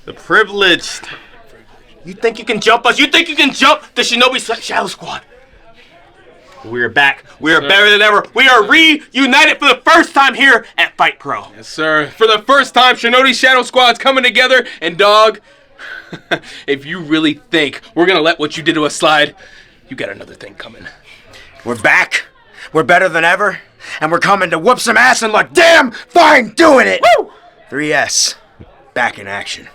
The privileged. You think you can jump us? You think you can jump the Shinobi Shadow Squad? We're back. We are better than ever. We are reunited for the first time here at Fight Pro. Yes, sir. For the first time, Shinobi Shadow Squad's coming together. And, dog, if you really think we're going to let what you did to us slide, you got another thing coming. We're back. We're better than ever. And we're coming to whoop some ass and look damn fine doing it. Woo! 3S. Back in action.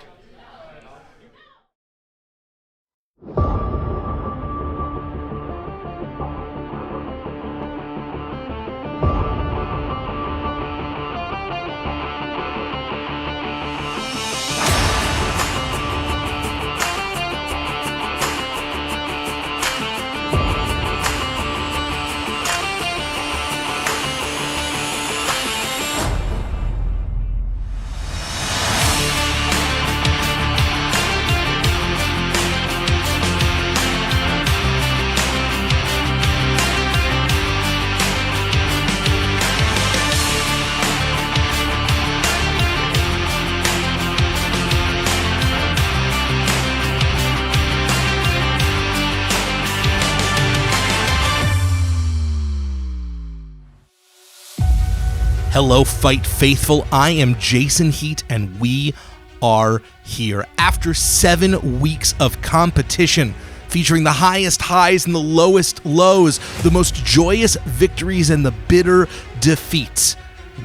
Hello, Fight Faithful. I am Jason Heat, and we are here. After 7 weeks of competition, featuring the highest highs and the lowest lows, the most joyous victories and the bitter defeats,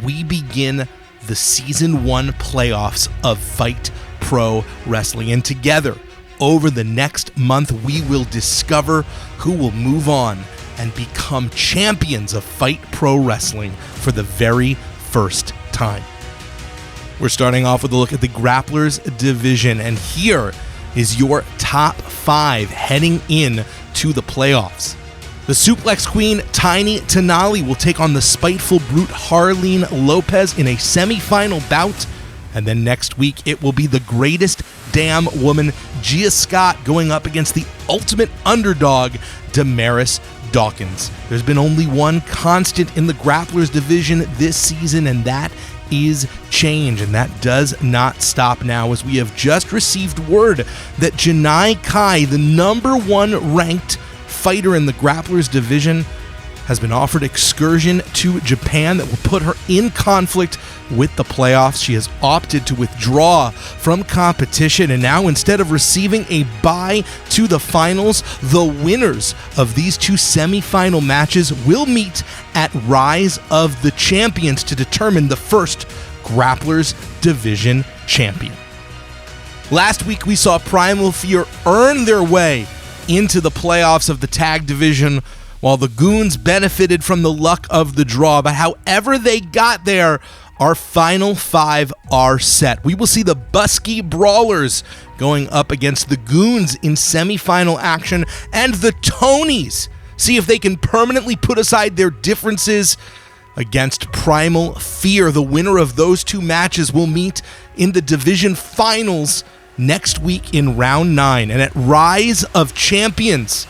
we begin the Season 1 playoffs of Fight Pro Wrestling. And together, over the next month, we will discover who will move on and become champions of Fight Pro Wrestling for the very first time. We're starting off with a look at the Grapplers division, and here is your top 5 heading in to the playoffs. The Suplex Queen, Tiny Tanali, will take on the Spiteful Brute, Harleen Lopez, in a semi-final bout. And then next week, it will be the Greatest Damn Woman, Gia Scott, going up against the ultimate underdog, Damaris Dawkins. There's been only one constant in the Grapplers division this season, and that is change, and that does not stop now, as we have just received word that Janai Kai, the number 1 ranked fighter in the Grapplers division, has been offered excursion to Japan that will put her in conflict with the playoffs. She has opted to withdraw from competition, and now instead of receiving a bye to the finals, the winners of these 2 semi-final matches will meet at Rise of the Champions to determine the first Grapplers division champion. Last week we saw Primal Fear earn their way into the playoffs of the tag division, while the Goons benefited from the luck of the draw. But however they got there, our final 5 are set. We will see the Busky Brawlers going up against the Goons in semifinal action, and the Tonys see if they can permanently put aside their differences against Primal Fear. The winner of those 2 matches will meet in the division finals next week in round 9. And at Rise of Champions,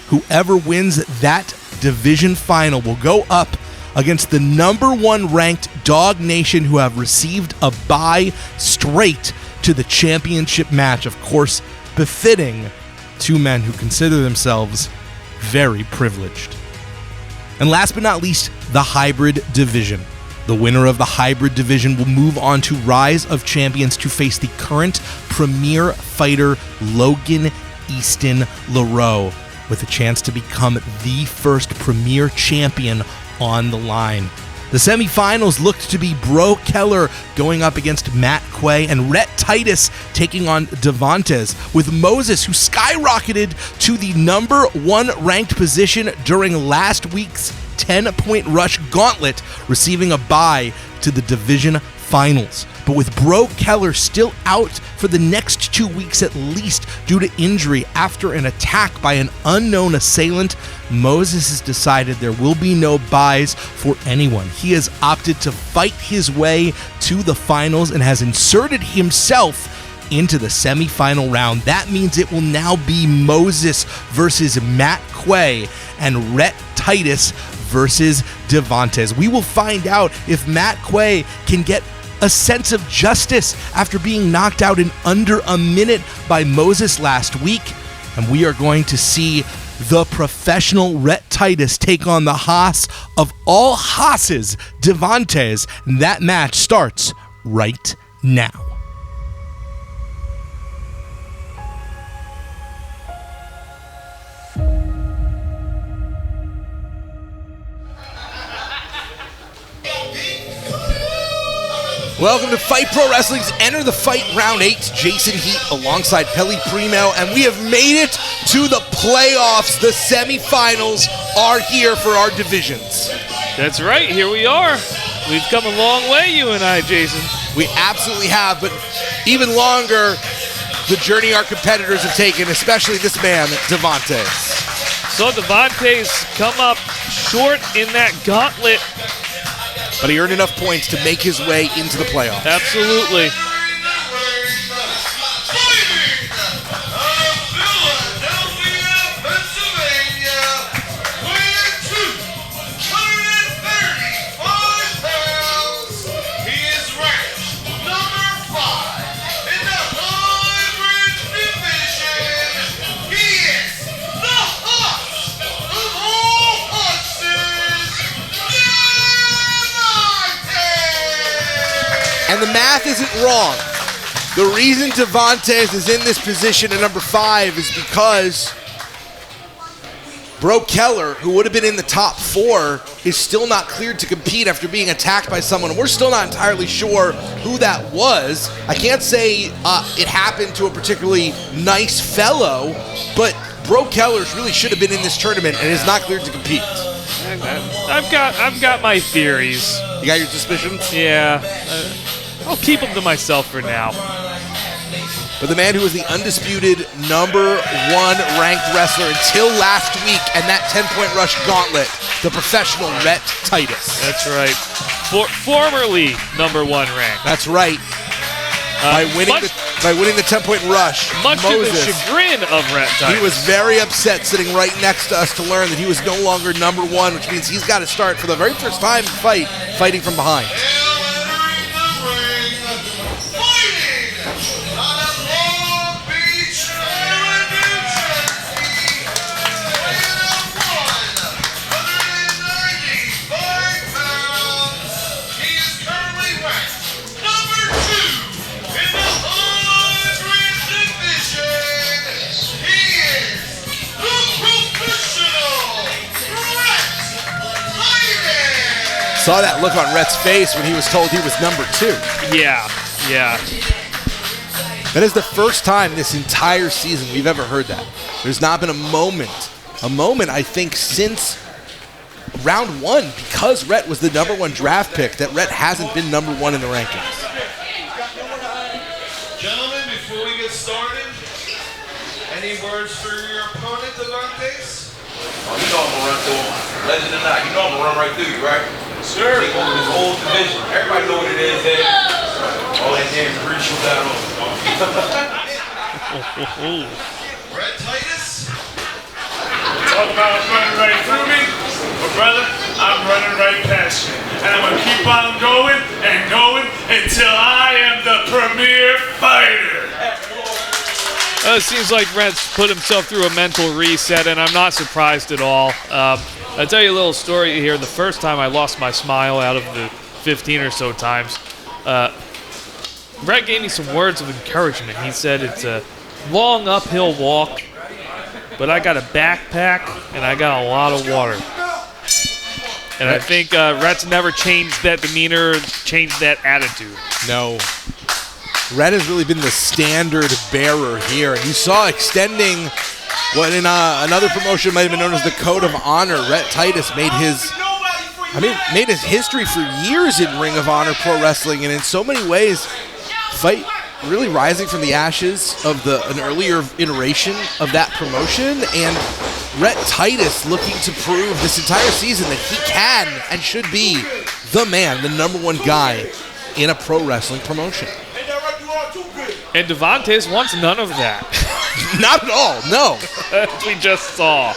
whoever wins that division final will go up against the number 1 ranked Dog Nation, who have received a bye, straight to the championship match. Of course, befitting 2 men who consider themselves very privileged. And last but not least, the Hybrid division. The winner of the Hybrid division will move on to Rise of Champions to face the current premier fighter, Logan Easton LaRoe, with a chance to become the first premier champion on the line. The semifinals looked to be Bro Keller going up against Matt Quay, and Rhett Titus taking on Devontes, with Moses, who skyrocketed to the number 1 ranked position during last week's 10-point rush gauntlet, receiving a bye to the division finals. But with Bro Keller still out for the next 2 weeks at least due to injury after an attack by an unknown assailant, Moses has decided there will be no buys for anyone. He has opted to fight his way to the finals and has inserted himself into the semifinal round. That means it will now be Moses versus Matt Quay and Rhett Titus versus Devantes. We will find out if Matt Quay can get a sense of justice after being knocked out in under a minute by Moses last week. And we are going to see the professional Rhett Titus take on the Haas of all Haas's, Devontes. And that match starts right now. Welcome to Fight Pro Wrestling's Enter the Fight Round 8. Jason Heat alongside Pelly Primo, and we have made it to the playoffs. The semifinals are here for our divisions. That's right, here we are. We've come a long way, you and I, Jason. We absolutely have, but even longer, the journey our competitors have taken, especially this man, Devontes. So Devontes come up short in that gauntlet. But he earned enough points to make his way into the playoffs. Absolutely. And the math isn't wrong. The reason Devantes is in this position at number 5 is because Bro Keller, who would have been in the top 4, is still not cleared to compete after being attacked by someone. We're still not entirely sure who that was. I can't say it happened to a particularly nice fellow, but Bro Keller really should have been in this tournament and is not cleared to compete. I've got my theories. You got your suspicions? Yeah. I'll keep them to myself for now. But the man who was the undisputed number 1 ranked wrestler until last week and that 10-point rush gauntlet, the professional Rhett Titus. That's right. Formerly number 1 ranked. That's right. By winning the 10-point rush, much Moses, to the chagrin of Rhett Titus. He was very upset sitting right next to us to learn that he was no longer number 1, which means he's got to start for the very first time in fighting from behind. Saw that look on Rhett's face when he was told he was number 2. Yeah. That is the first time this entire season we've ever heard that. There's not been a moment I think since round 1, because Rhett was the number 1 draft pick, that Rhett hasn't been number 1 in the rankings. Gentlemen, before we get started, any words for your opponent, Devantes? Oh, you know I'm gonna run through him. Legend or not, you know I'm gonna run right through you, right? Sure. Take over this whole division. Everybody know what it is, Ed. All that damn debris shoot down on. Rhett Titus? Talk about running right through me, but brother, I'm running right past you. And I'm gonna keep on going and going until I am the premier fighter. It seems like Rhett's put himself through a mental reset, and I'm not surprised at all. I'll tell you a little story here. The first time I lost my smile out of the 15 or so times, Rhett gave me some words of encouragement. He said it's a long uphill walk, but I got a backpack and I got a lot of water. And I think Rhett's never changed that demeanor, changed that attitude. No. Rhett has really been the standard bearer here. You saw extending what in another promotion might have been known as the Code of Honor. Rhett Titus made his history for years in Ring of Honor Pro Wrestling, and in so many ways, Fight really rising from the ashes of an earlier iteration of that promotion, and Rhett Titus looking to prove this entire season that he can and should be the man, the number 1 guy in a pro wrestling promotion. And Devontes wants none of that. Not at all, no. As we just saw.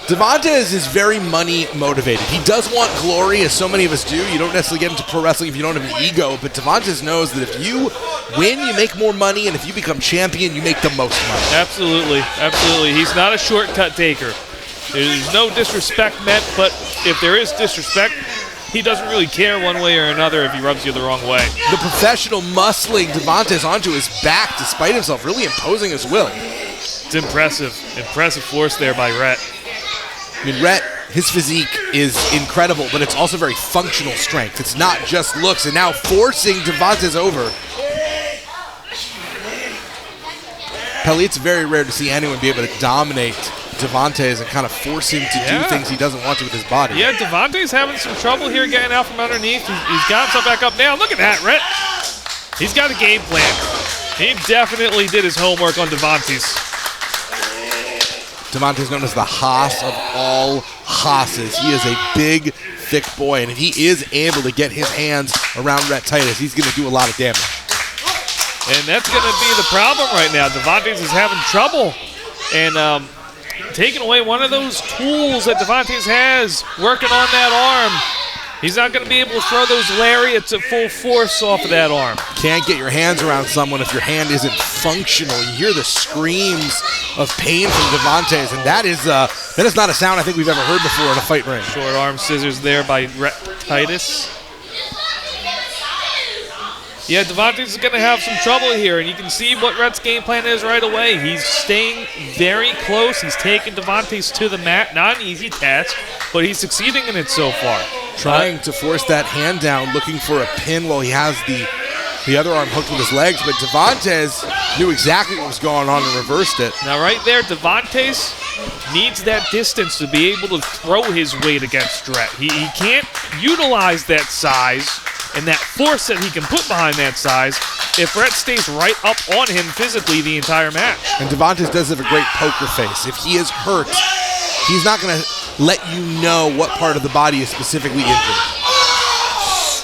Devontes is very money motivated. He does want glory, as so many of us do. You don't necessarily get into pro wrestling if you don't have an ego, but Devontes knows that if you win, you make more money, and if you become champion, you make the most money. Absolutely, absolutely. He's not a shortcut taker. There's no disrespect meant, but if there is disrespect, he doesn't really care one way or another if he rubs you the wrong way. The professional muscling Devontes onto his back despite himself, really imposing his will. It's impressive. Impressive force there by Rhett. I mean, Rhett, his physique is incredible, but it's also very functional strength. It's not just looks, and now forcing Devontes over. Pelly, it's very rare to see anyone be able to dominate Devontes and kind of force him to do things he doesn't want to with his body. Yeah, Devontae's having some trouble here getting out from underneath. He's got himself back up now. Look at that, Rhett. He's got a game plan. He definitely did his homework on Devantes. Devontes known as the Haas of all Haasses. He is a big, thick boy, and if he is able to get his hands around Rhett Titus, he's going to do a lot of damage. And that's going to be the problem right now. Devantes is having trouble. And taking away one of those tools that Devantes has, working on that arm. He's not going to be able to throw those lariats at full force off of that arm. Can't get your hands around someone if your hand isn't functional. You hear the screams of pain from Devontes, and that is not a sound I think we've ever heard before in a fight ring. Short arm scissors there by Rhett Titus. Yeah, Devontes is going to have some trouble here, and you can see what Rhett's game plan is right away. He's staying very close. He's taking Devontes to the mat. Not an easy task, but he's succeeding in it so far. Trying to force that hand down, looking for a pin while he has the other arm hooked with his legs, but Devontes knew exactly what was going on and reversed it. Now right there, Devontes needs that distance to be able to throw his weight against Rhett. He can't utilize that size and that force that he can put behind that size if Rhett stays right up on him physically the entire match. And Devontes does have a great poker face. If he is hurt, he's not going to let you know what part of the body is specifically injured.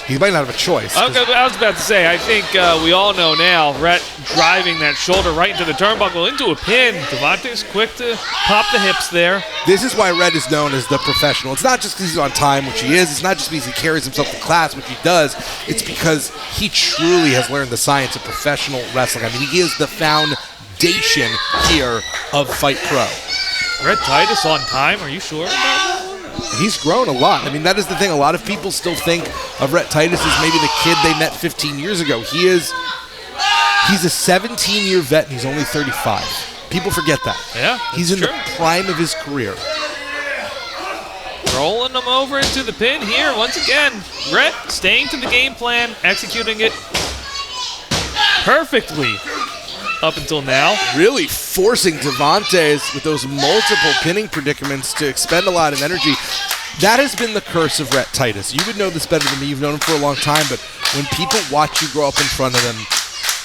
He might not have a choice. Okay, I was about to say, I think we all know now, Rhett driving that shoulder right into the turnbuckle, into a pin. Devontes quick to pop the hips there. This is why Rhett is known as the professional. It's not just because he's on time, which he is. It's not just because he carries himself to class, which he does. It's because he truly has learned the science of professional wrestling. I mean, he is the foundation here of Fight Pro. Rhett Titus on time, are you sure about that? He's grown a lot. I mean, that is the thing. A lot of people still think of Rhett Titus as maybe the kid they met 15 years ago. He's a 17-year vet, and he's only 35. People forget that. Yeah, he's in true. the prime of his career. Rolling him over into the pin here once again. Rhett staying to the game plan, executing it perfectly up until now. Really forcing Devontes with those multiple pinning predicaments to expend a lot of energy. That has been the curse of Rhett Titus. You would know this better than me. You've known him for a long time, but when people watch you grow up in front of them,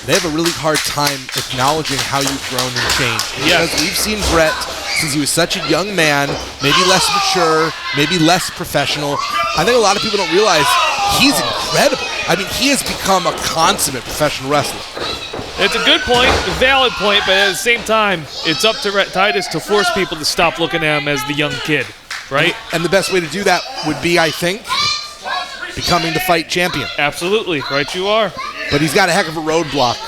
they have a really hard time acknowledging how you've grown and changed. Because we've seen Rhett since he was such a young man, maybe less mature, maybe less professional. I think a lot of people don't realize he's incredible. I mean, he has become a consummate professional wrestler. It's a good point, a valid point, but at the same time, it's up to Rhett Titus to force people to stop looking at him as the young kid, right? And the best way to do that would be, I think, becoming the fight champion. Absolutely, right you are. But he's got a heck of a roadblock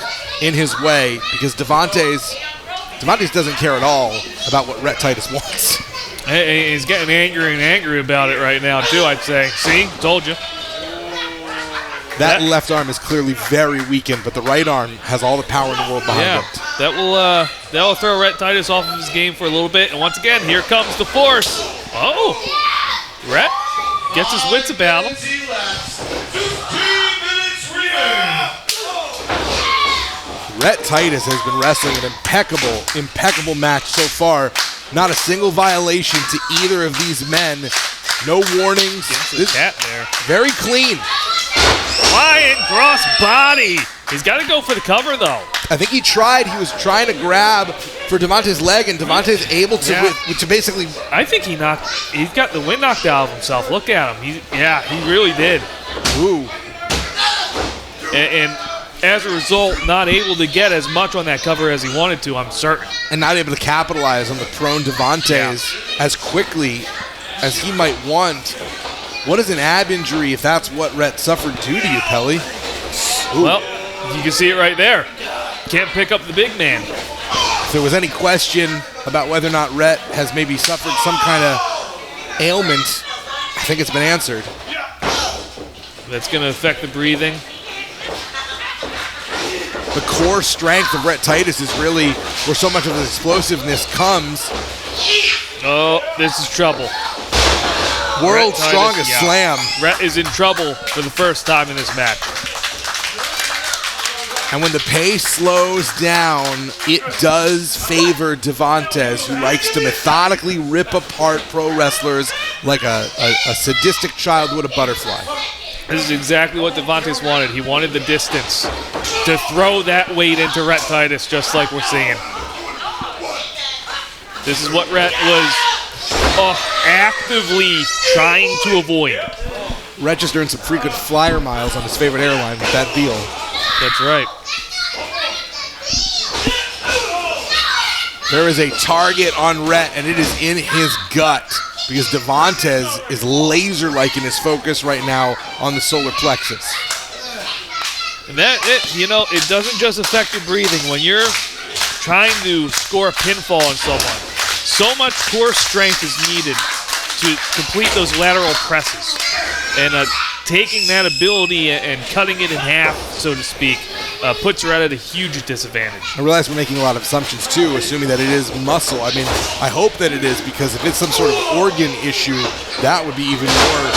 in his way because Devontes doesn't care at all about what Rhett Titus wants. Hey, he's getting angry about it right now, too, I'd say. See? Told you. That left arm is clearly very weakened, but the right arm has all the power in the world behind it. That will throw Rhett Titus off of his game for a little bit. And once again, here comes the force. Oh, Rhett gets his wits about him. Rhett Titus has been wrestling an impeccable match so far. Not a single violation to either of these men. No warnings. This cat there. Very clean. Flying cross body. He's got to go for the cover, though. I think he tried. He was trying to grab for Devontes' leg, and Devontes able to basically. I think he got the wind knocked out of himself. Look at him. He really did. Ooh. And as a result, not able to get as much on that cover as he wanted to, I'm certain. And not able to capitalize on the prone Devontes as quickly as he might want. What is an ab injury if that's what Rhett suffered due to you, Pelly? Well, you can see it right there. Can't pick up the big man. If there was any question about whether or not Rhett has maybe suffered some kind of ailment, I think it's been answered. That's going to affect the breathing. The core strength of Rhett Titus is really where so much of his explosiveness comes. Oh, this is trouble. World's Rhett Titus, strongest slam. Rhett is in trouble for the first time in this match. And when the pace slows down, it does favor Devontes, who likes to methodically rip apart pro wrestlers like a sadistic child would a butterfly. This is exactly what Devontes wanted. He wanted the distance to throw that weight into Rhett Titus, just like we're seeing. This is what Rhett was actively trying to avoid. Rhett just earned some frequent flyer miles on his favorite airline with that deal. That's right. There is a target on Rhett, and it is in his gut because Devontes is laser-like in his focus right now on the solar plexus. And it doesn't just affect your breathing. When you're trying to score a pinfall on someone, so much core strength is needed to complete those lateral presses. And taking that ability and cutting it in half, so to speak, puts Rhett at a huge disadvantage. I realize we're making a lot of assumptions, too, assuming that it is muscle. I mean, I hope that it is, because if it's some sort of organ issue, that would be even more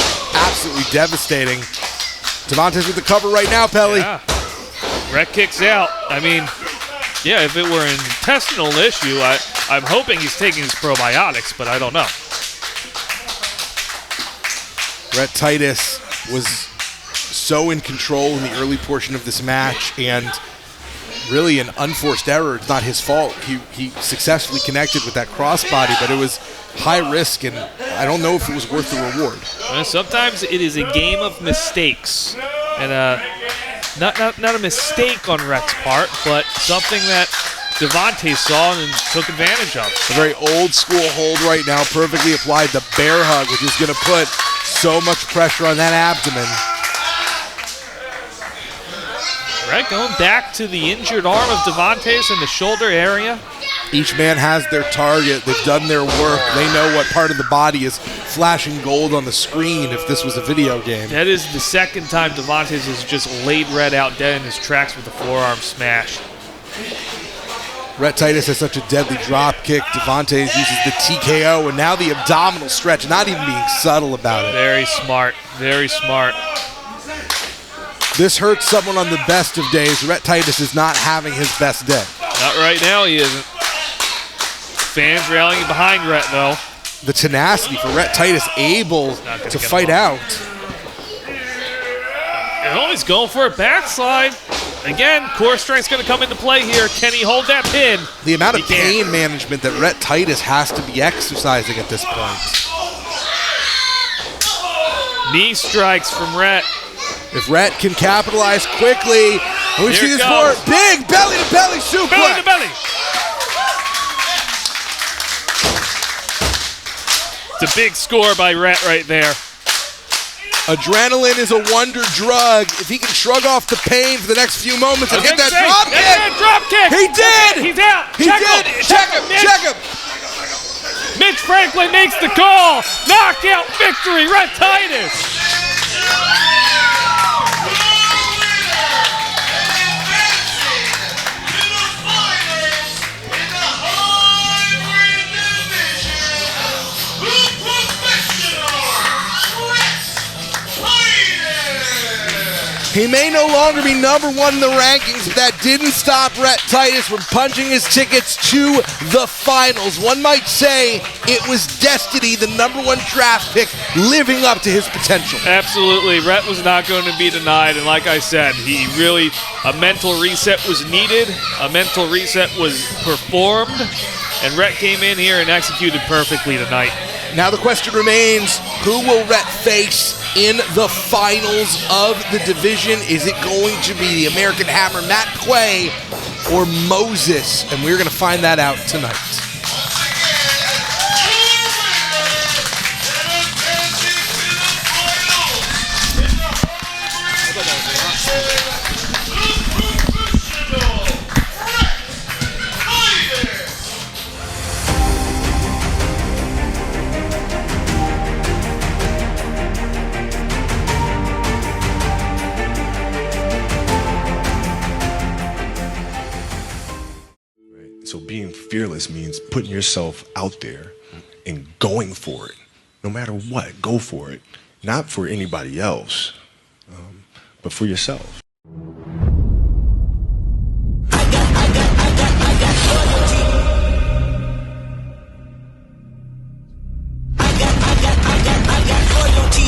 absolutely devastating. Devontes with the cover right now, Pelly. Yeah. Rhett kicks out. I mean, yeah, if it were an intestinal issue, I'm hoping he's taking his probiotics, but I don't know. Rhett Titus was so in control in the early portion of this match, and really an unforced error. It's not his fault. He successfully connected with that crossbody, but it was high risk, and I don't know if it was worth the reward. Sometimes it is a game of mistakes, and not a mistake on Rhett's part, but something that Devontes saw and took advantage of. A very old school hold right now, perfectly applied. The bear hug, which is going to put so much pressure on that abdomen. Rhett going back to the injured arm of Devontes in the shoulder area. Each man has their target. They've done their work. They know what part of the body is flashing gold on the screen if this was a video game. That is the second time Devontes has just laid Rhett out dead in his tracks with a forearm smash. Rhett Titus has such a deadly drop kick. Devontes uses the TKO, and now the abdominal stretch, not even being subtle about it. Very smart. Very smart. This hurts someone on the best of days. Rhett Titus is not having his best day. Not right now, he isn't. Fans rallying behind Rhett, though. The tenacity for Rhett Titus, able to fight out. Oh, he's going for a backslide. Again, core strength's going to come into play here. Can he hold that pin? The amount of pain management that Rhett Titus has to be exercising at this point. Knee strikes from Rhett. If Rhett can capitalize quickly, we see this for big belly-to-belly suplex. Belly-to-belly. It's a big score by Rhett right there. Adrenaline is a wonder drug. If he can shrug off the pain for the next few moments and hit that drop kick. He did. He's out. He did. Check him. Mitch Franklin makes the call. Knockout victory, Rhett Titus. He may no longer be number one in the rankings, but that didn't stop Rhett Titus from punching his tickets to the finals. One might say it was destiny, the number one draft pick, living up to his potential. Absolutely. Rhett was not going to be denied, and like I said, a mental reset was needed, a mental reset was performed, and Rhett came in here and executed perfectly tonight. Now the question remains, who will Rhett face in the finals of the division? Is it going to be the American Hammer, Matt Quay, or Moses? And we're going to find that out tonight. So being fearless means putting yourself out there and going for it. No matter what, go for it. Not for anybody else, but for yourself.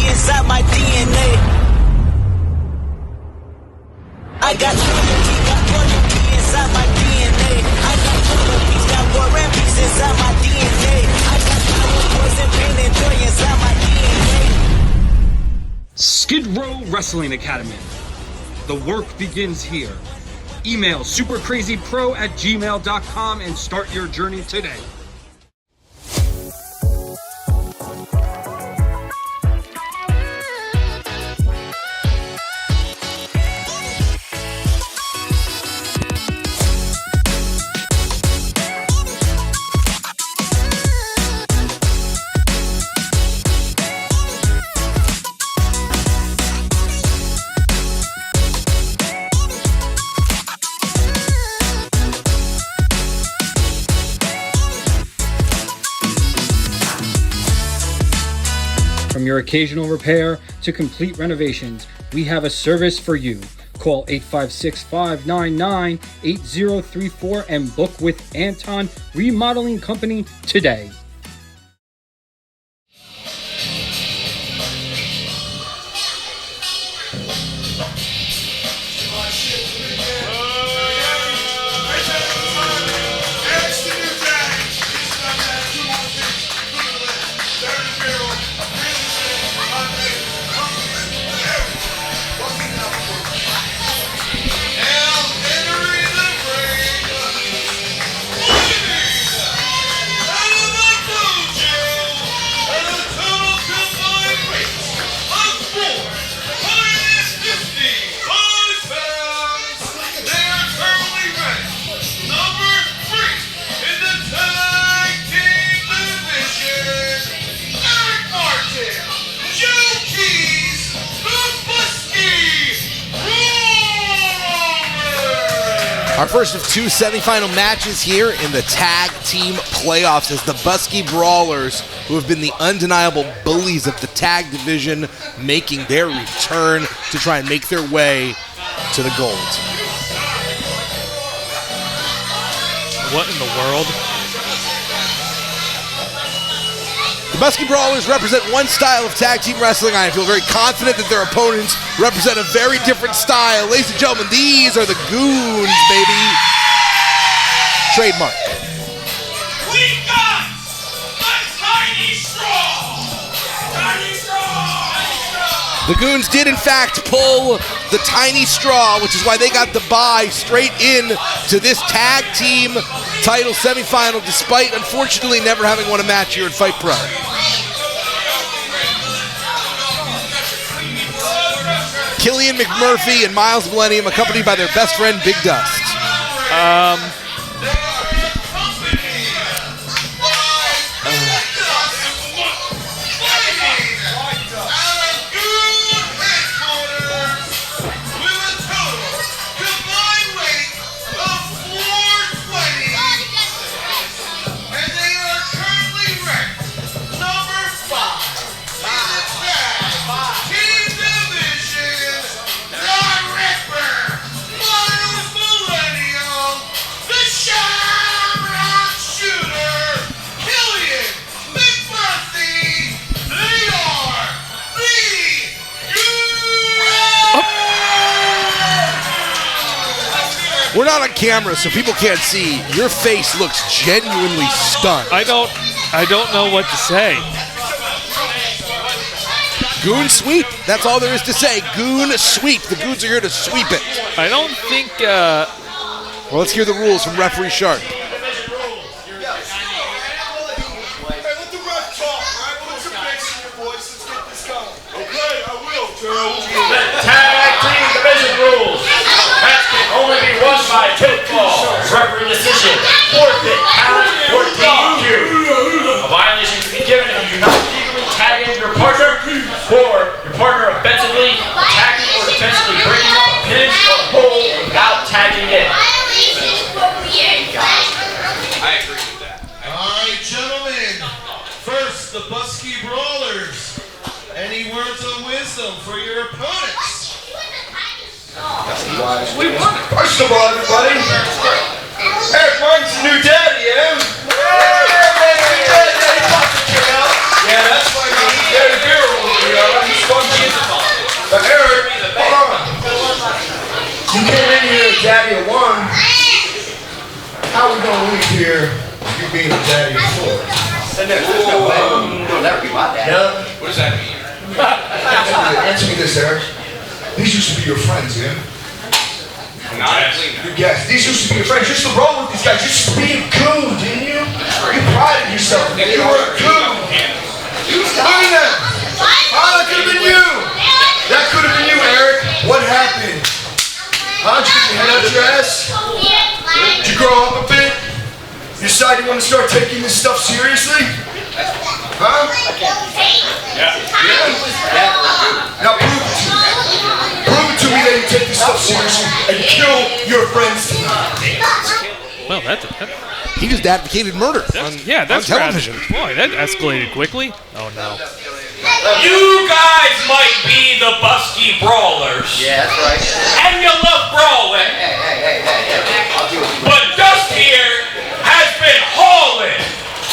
Inside my DNA. I got loyalty inside my DNA. I got loyalty, got war and peace inside my DNA. I got poison, pain, and joy inside my DNA. Skid Row Wrestling Academy. The work begins here. Email supercrazypro@gmail.com and start your journey today. From your occasional repair to complete renovations, we have a service for you. Call 856-599-8034 and book with Anton Remodeling Company today. Our first of two semifinal matches here in the tag team playoffs as the Busky Brawlers, who have been the undeniable bullies of the tag division, making their return to try and make their way to the gold. What in the world? The Busky Brawlers represent one style of tag team wrestling. I feel very confident that their opponents represent a very different style. Ladies and gentlemen, these are the Goons, baby. Trademark. We got the Tiny Straw! Tiny Straw! The Goons did, in fact, pull the tiny straw, which is why they got the bye straight in to this tag team title semifinal, despite, unfortunately, never having won a match here at Fight Pro. Killian McMurphy and Miles Millennium, accompanied by their best friend, Big Dust. We're not on camera, so people can't see. Your face looks genuinely stunned. I don't know what to say. Goon sweep. That's all there is to say. Goon sweep. The Goons are here to sweep it. I don't think. Well, let's hear the rules from referee Shark. Tag team division rules. Match can only be won by kickball. Referee decision. Forfeit. Count or DQ. A violation can be given if you do not legally tag in your partner, or your partner offensively tagging or defensively breaking up a pin or hole without tagging in. I agree with that. Alright, gentlemen. First, the Busky Brawlers. Any words of wisdom for your opponents? First of all, everybody, Eric Martin's the new daddy, yeah? Yeah, that's why he's daddy girl over here. He's funky. But Eric, hold on. You came in here as daddy of one. How we gonna leave here you being a daddy of four? You'll never be my dad. No? What does that mean? Answer me this, Eric. These used to be your friends, yeah? Not You guessed. These used to be your friends. You used to roll with these guys. You used to be a goon, didn't you? You prided yourself. You were a goon. Look at that. Oh, that could have been you. That could have been you, Eric. What happened? Huh? Did you get your head out your ass? Did you grow up a bit? You decide you want to start taking this stuff seriously? Huh? Yeah. Now prove it to me. Prove it to me that you take this stuff seriously and kill your friends tonight. Well, that's He just advocated murder on television. Boy, that escalated quickly. Oh no. You guys might be the Busky Brawlers. Yeah, that's right. And you love brawling. Hey. I'll deal with you. But Dust here has been hauling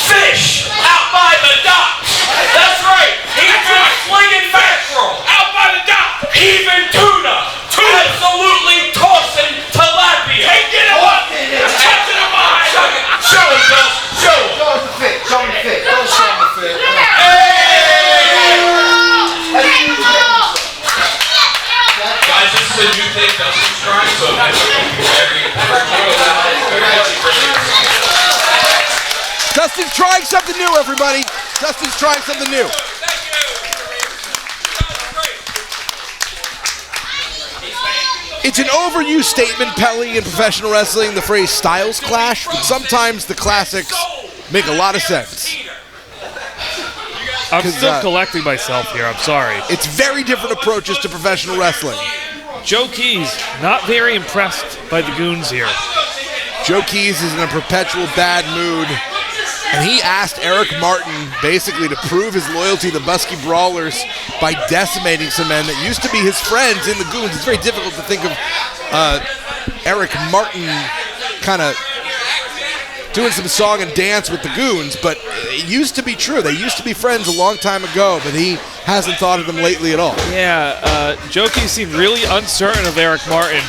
fish out by the dock. That's right. He's been slinging mackerel out by the dock. Even tuna. Absolutely tossing tilapia. Hey, get him up. Catching him behind. Show him, Dust. Show him. Show us the fit. Show me the fit. Don't show me the fit. Guys, this is a new thing Dustin's trying, so that's Dustin's trying something new, everybody. Dustin's trying something new. It's an overused statement, Pelly, in professional wrestling, the phrase styles clash, but sometimes the classics make a lot of sense. I'm still collecting myself here. I'm sorry. It's very different approaches to professional wrestling. Joe Keys, not very impressed by the Goons here. Joe Keys is in a perpetual bad mood, and he asked Eric Martin basically to prove his loyalty to the Busky Brawlers by decimating some men that used to be his friends in the Goons. It's very difficult to think of Eric Martin kind of doing some song and dance with the Goons, but it used to be true. They used to be friends a long time ago, but he hasn't thought of them lately at all. Yeah, Joe Keys seemed really uncertain of Eric Martin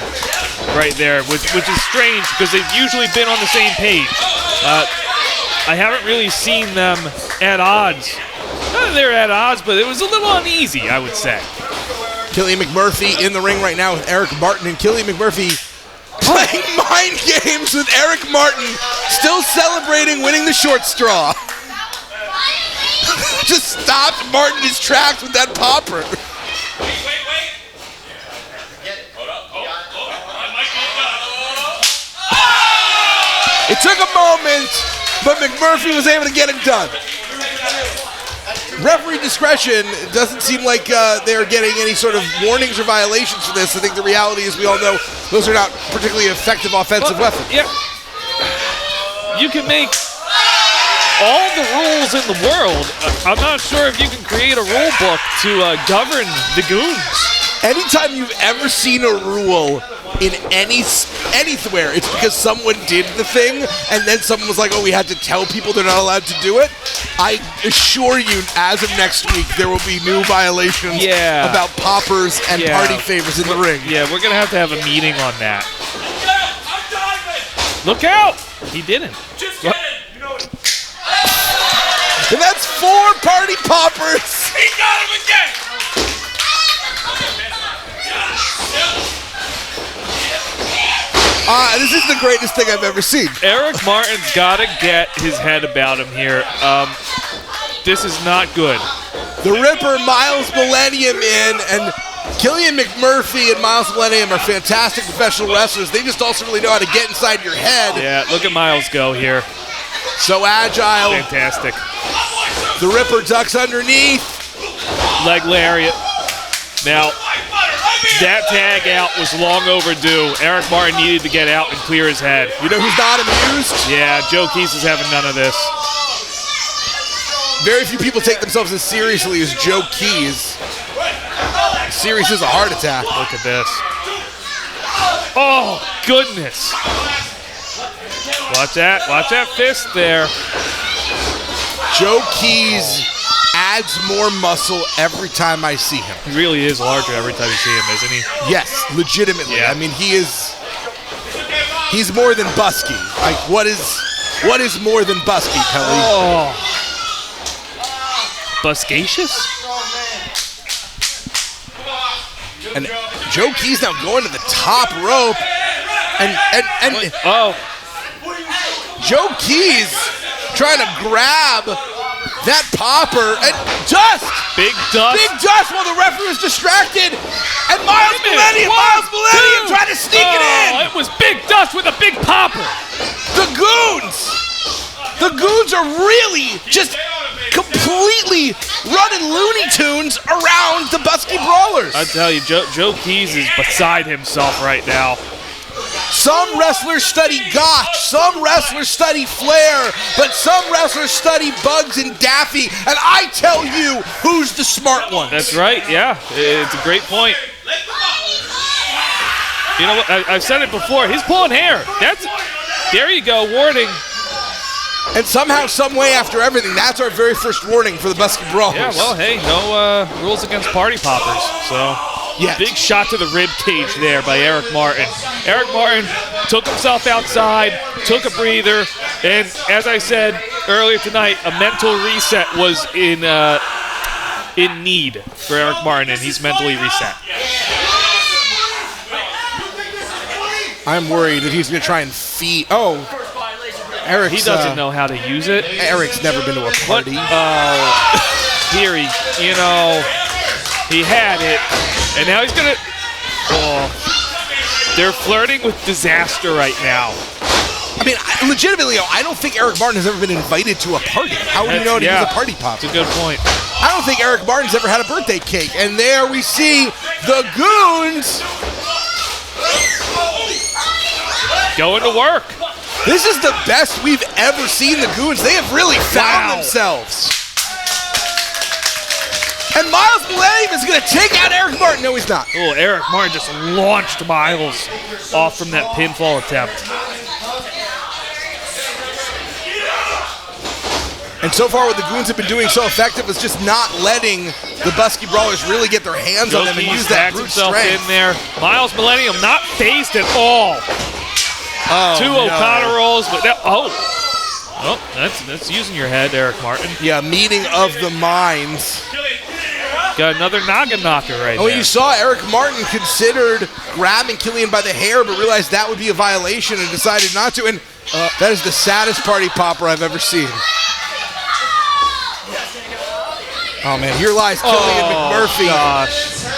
right there, which is strange because they've usually been on the same page. I haven't really seen them at odds. Not that they're at odds, but it was a little uneasy, I would say. Killian McMurphy in the ring right now with Eric Martin, and Killian McMurphy playing mind games with Eric Martin, still celebrating winning the short straw. Just stopped Martin in his tracks with that popper. Wait. Hold up. I might be done. It took a moment, but McMurphy was able to get it done. Referee discretion doesn't seem like they're getting any sort of warnings or violations for this. I think the reality is, we all know, those are not particularly effective offensive weapons. Yeah. You can make all the rules in the world. I'm not sure if you can create a rule book to govern the Goons. Anytime you've ever seen a rule in anywhere, it's because someone did the thing, and then someone was like, oh, we had to tell people they're not allowed to do it. I assure you, as of next week, there will be new violations about poppers and party favors in the ring. Yeah, we're going to have a meeting on that. Look out! He didn't. Just kidding. You know it. And that's 4 party poppers. He got him again. This is the greatest thing I've ever seen. Eric Martin's got to get his head about him here. This is not good. The Ripper, Miles Millennium in, and Killian McMurphy and Miles Millennium are fantastic professional wrestlers. They just also really know how to get inside your head. Yeah, look at Miles go here. So agile. Fantastic. The Ripper ducks underneath. Leg lariat. Now, that tag out was long overdue. Eric Martin needed to get out and clear his head. You know who's not amused? Yeah, Joe Keys is having none of this. Very few people take themselves as seriously as Joe Keys. Serious as a heart attack. Look at this. Oh, goodness. Watch that fist there. Joe Keys adds more muscle every time I see him. He really is larger every time you see him, isn't he? Yes, legitimately. Yeah. I mean, he's more than Busky. Like, what is more than Busky, Kelly? Oh. Buscacious? And Joe Keys now going to the top rope. And Joe Keys trying to grab that popper, and Dust! Big Dust. Big Dust while the referee was distracted. And Miles Millennium trying to sneak it in. It was Big Dust with a big popper. The Goons are really just completely running Looney Tunes around the Busky Brawlers. I tell you, Joe Keys is beside himself right now. Some wrestlers study Gotch, some wrestlers study Flair, but some wrestlers study Bugs and Daffy, and I tell you who's the smart one. That's right, yeah. It's a great point. You know what? I've said it before. He's pulling hair. There you go, warning. And somehow, some way, after everything, that's our very first warning for the Busky Brawlers. Yeah, well, hey, no rules against party poppers, so... Yeah. Big shot to the rib cage there by Eric Martin. Eric Martin took himself outside, took a breather, and as I said earlier tonight, a mental reset was in need for Eric Martin, and he's mentally reset. I'm worried that he's going to try and feed... Oh, Eric's... He doesn't know how to use it. Eric's never been to a party. Here he had it. And now he's going to... Oh, they're flirting with disaster right now. I mean, legitimately, I don't think Eric Martin has ever been invited to a party. How would you know to use a party pop? That's a good point. I don't think Eric Martin's ever had a birthday cake. And there we see the Goons going to work. This is the best we've ever seen the Goons. They have really found themselves. And Miles Millennium is going to take out Eric Martin. No, he's not. Oh, Eric Martin just launched Miles off from that pinfall attempt. And so far what the Goons have been doing so effective is just not letting the Busky Brawlers really get their hands on them and use that brute strength. In there. Miles Millennium not phased at all. Two Okada rolls, but that's using your head, Eric Martin. Yeah, meeting of the minds. Got another noggin knocker right there. there. You saw Eric Martin considered grabbing Killian by the hair, but realized that would be a violation and decided not to. And that is the saddest party popper I've ever seen. Oh, man, here lies Killian McMurphy. Gosh.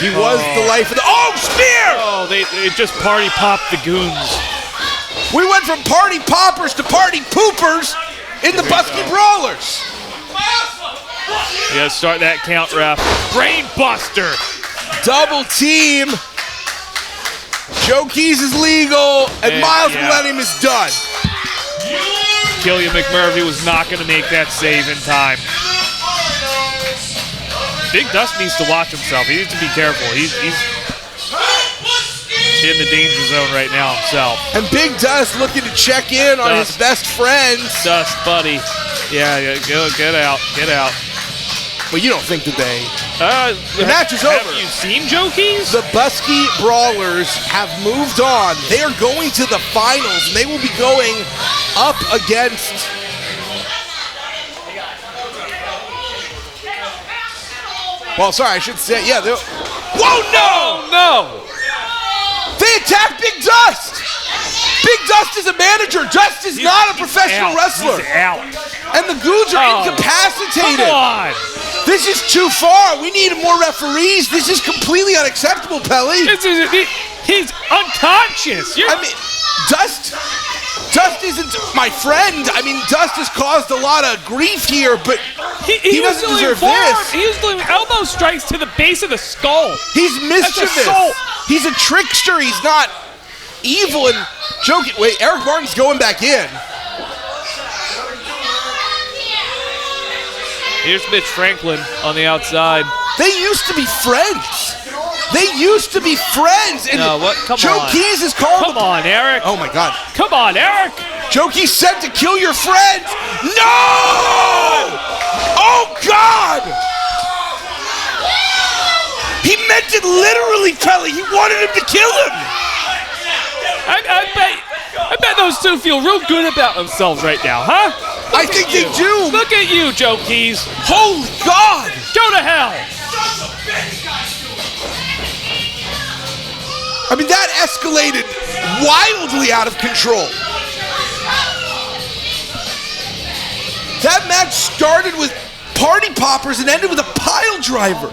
He was the life of the... Oh, spear! Oh, they just party popped the Goons. We went from party poppers to party poopers in the Busky Brawlers. You gotta start that count, ref. Brain buster. Double team. Joe Keys is legal, and Miles Millennium is done. Killian McMurphy was not gonna make that save in time. Big Dust needs to watch himself. He needs to be careful. He's in the danger zone right now himself. And Big Dust looking to check in on his best friend. Dust, buddy. Yeah, get out. Well, you don't think that the match is over. Have you seen Joe Keys? The Busky Brawlers have moved on. They are going to the finals, and they will be going up against... Well, sorry, I should say, Whoa, no! Oh, no! They attacked Big Dust! Big Dust is a manager. Dust is not a professional wrestler. He's out. And the Goons are incapacitated. Come on. This is too far. We need more referees. This is completely unacceptable, Pelly. He's unconscious. I mean, Dust isn't my friend. I mean, Dust has caused a lot of grief here, but he doesn't deserve this. He was doing elbow strikes to the base of the skull. He's mischievous. He's a trickster. He's not evil and joking. Wait, Eric Martin's going back in. Here's Mitch Franklin on the outside. They used to be friends. And no, what? Come Joe on. Keys is called. Come on, Eric. Oh my God. Come on, Eric. Joe Keys said to kill your friends. No! Oh God! He meant it literally, Kelly. He wanted him to kill him. I bet those two feel real good about themselves right now, huh? I think they do. Look at you, Joe Keys. Holy God! Go to hell. I mean, that escalated wildly out of control. That match started with party poppers and ended with a pile driver.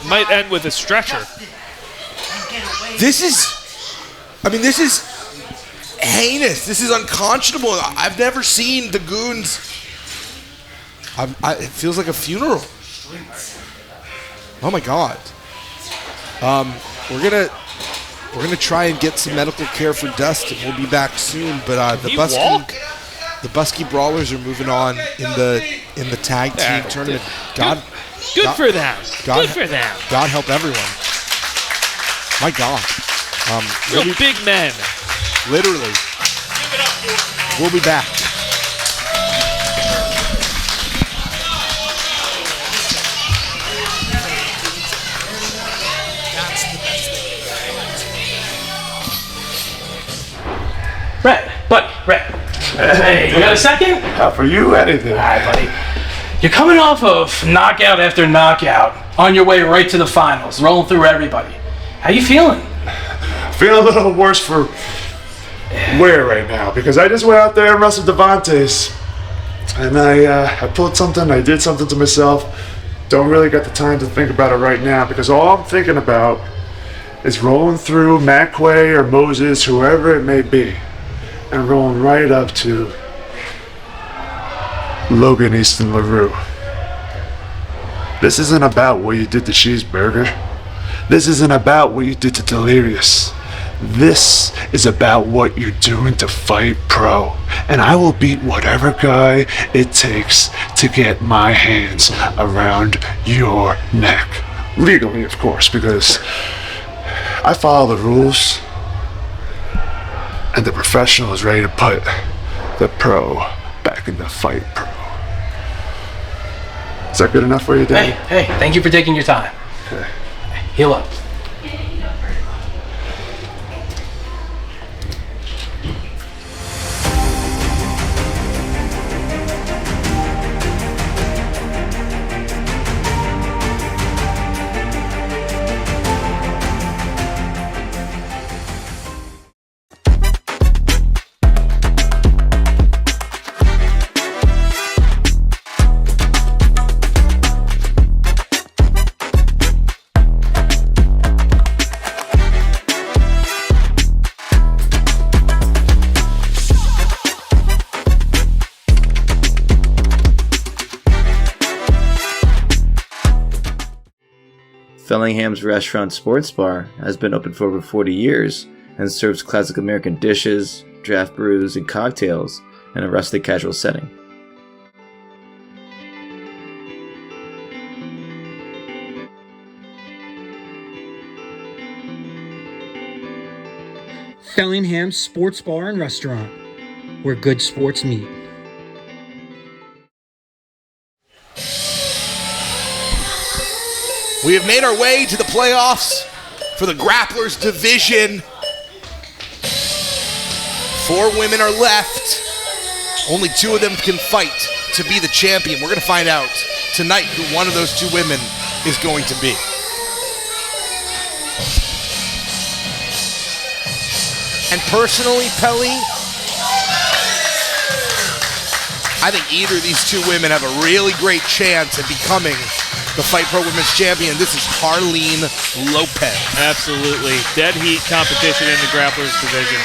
Might end with a stretcher. This is heinous. This is unconscionable. I've never seen the Goons. It feels like a funeral. Oh my God. We're gonna try and get some medical care for Dust, and we'll be back soon. But the Busky Brawlers are moving on in the tag team tournament. Good for them. Good for them. God help everyone. My God. Real big men. Literally. We'll be back. Rhett. Hey, you got a second? For you, anything. All right, buddy. You're coming off of knockout after knockout, on your way right to the finals, rolling through everybody. How you feeling? Feeling a little worse for wear right now, because I just went out there and wrestled Devantes. And I pulled something, I did something to myself. Don't really got the time to think about it right now, because all I'm thinking about is rolling through Matt Quay or Moses, whoever it may be, and rolling right up to Logan Easton LaRue. This isn't about what you did to Cheeseburger. This isn't about what you did to Delirious. This is about what you're doing to Fight Pro. And I will beat whatever guy it takes to get my hands around your neck. Legally, of course, because I follow the rules. And the professional is ready to put the pro back into Fight Pro. Is that good enough for you, Daddy? Hey, thank you for taking your time. Okay. Heal up. Bellingham's Restaurant Sports Bar has been open for over 40 years and serves classic American dishes, draft brews, and cocktails in a rustic casual setting. Bellingham's Sports Bar and Restaurant, where good sports meet. We have made our way to the playoffs for the Grapplers division. 4 women are left. Only 2 of them can fight to be the champion. We're going to find out tonight who one of those 2 women is going to be. And personally, Pelly, I think either of these two women have a really great chance at becoming the Fight Pro Women's Champion. This is Harleen Lopez. Absolutely. Dead heat competition in the Grapplers division.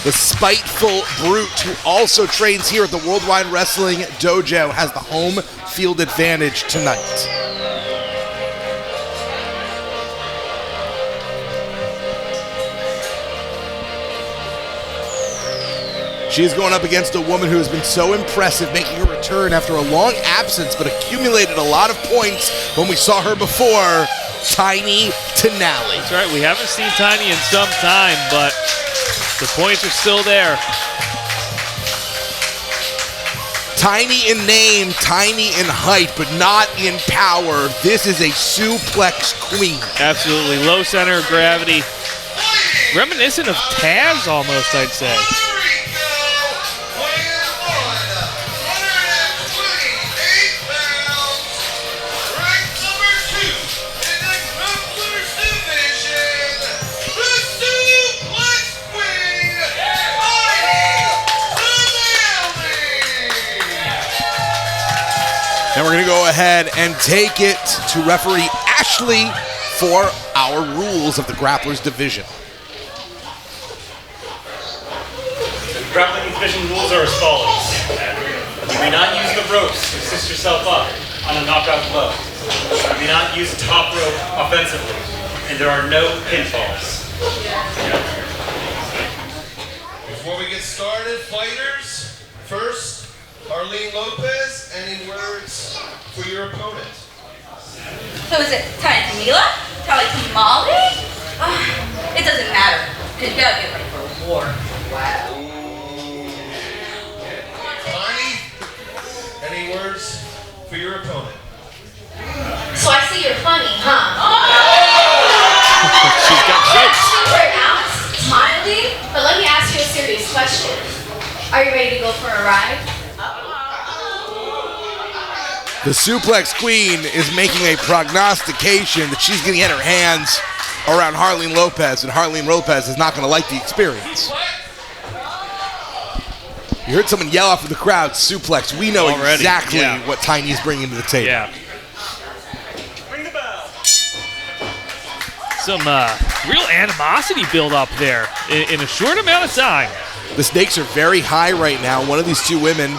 The spiteful brute, who also trains here at the Worldwide Wrestling Dojo, has the home field advantage tonight. She is going up against a woman who has been so impressive, making her return after a long absence, but accumulated a lot of points when we saw her before, Tiny Tanali. That's right, we haven't seen Tiny in some time, but the points are still there. Tiny in name, tiny in height, but not in power. This is a suplex queen. Absolutely. Low center of gravity. Reminiscent of Taz almost, I'd say. And we're going to go ahead and take it to referee Ashley for our rules of the Grapplers division. The grappling division rules are as follows. You may not use the ropes to assist yourself up on a knockout blow. You may not use the top rope offensively. And there are no pinfalls. Before we get started, fighters, first, Harleen Lopez, any words for your opponent? Who is it? Tanaily? Tamali? It doesn't matter, because you gotta get ready for a war. Wow. Tiny, any words for your opponent? So I see you're funny, huh? She's got jokes. Smiley, but let me ask you a serious question. Are you ready to go for a ride? The suplex queen is making a prognostication that she's going to get her hands around Harleen Lopez, and Harleen Lopez is not going to like the experience. You heard someone yell out from the crowd, suplex. We know already, exactly yeah. what Tiny's bringing to the table. Yeah. Some real animosity build up there in a short amount of time. The stakes are very high right now. One of these two women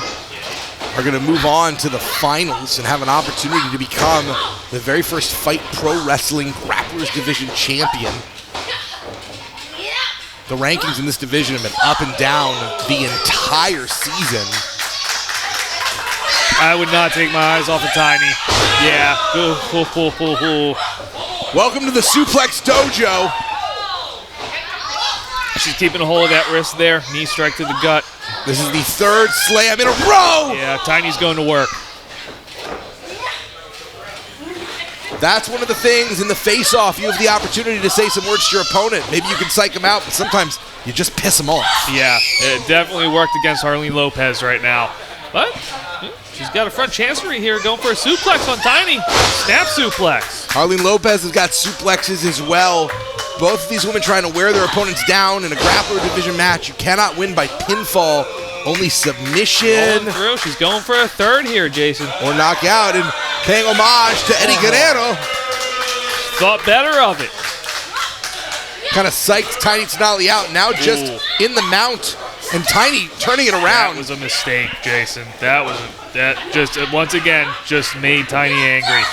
are going to move on to the finals and have an opportunity to become the very first Fight Pro Wrestling Grapplers Division champion. The rankings in this division have been up and down the entire season. I would not take my eyes off of Tiny. Yeah. Welcome to the Suplex Dojo. She's keeping a hold of that wrist there. Knee strike to the gut. This is the third slam in a row. Yeah, Tiny's going to work. That's one of the things in the face-off. You have the opportunity to say some words to your opponent. Maybe you can psych him out, but sometimes you just piss him off. Yeah, it definitely worked against Harleen Lopez right now. But she's got a front chancery here going for a suplex on Tiny. Snap suplex. Harleen Lopez has got suplexes as well. Both of these women trying to wear their opponents down in a grappler division match. You cannot win by pinfall, only submission. Going through. She's going for a third here, Jason. Or knockout, and paying homage to Eddie Guerrero. Thought better of it. Kind of psyched Tiny Tanali out. Now just in the mount, and Tiny turning it around. That was a mistake, Jason. That just once again just made Tiny angry.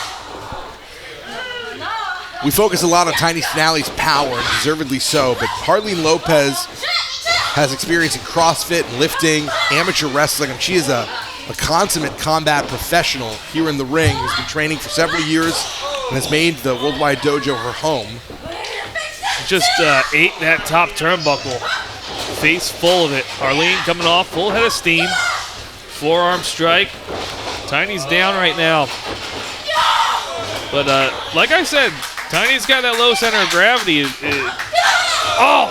We focus a lot on Tiny Tanali's power, and deservedly so, but Harleen Lopez has experience in CrossFit, lifting, amateur wrestling, and she is a consummate combat professional here in the ring, who's been training for several years and has made the Worldwide Dojo her home. Just ate that top turnbuckle. face full of it. Harleen coming off, full head of steam. Forearm strike. Tiny's down right now. But like I said, Tiny's got that low center of gravity. Oh,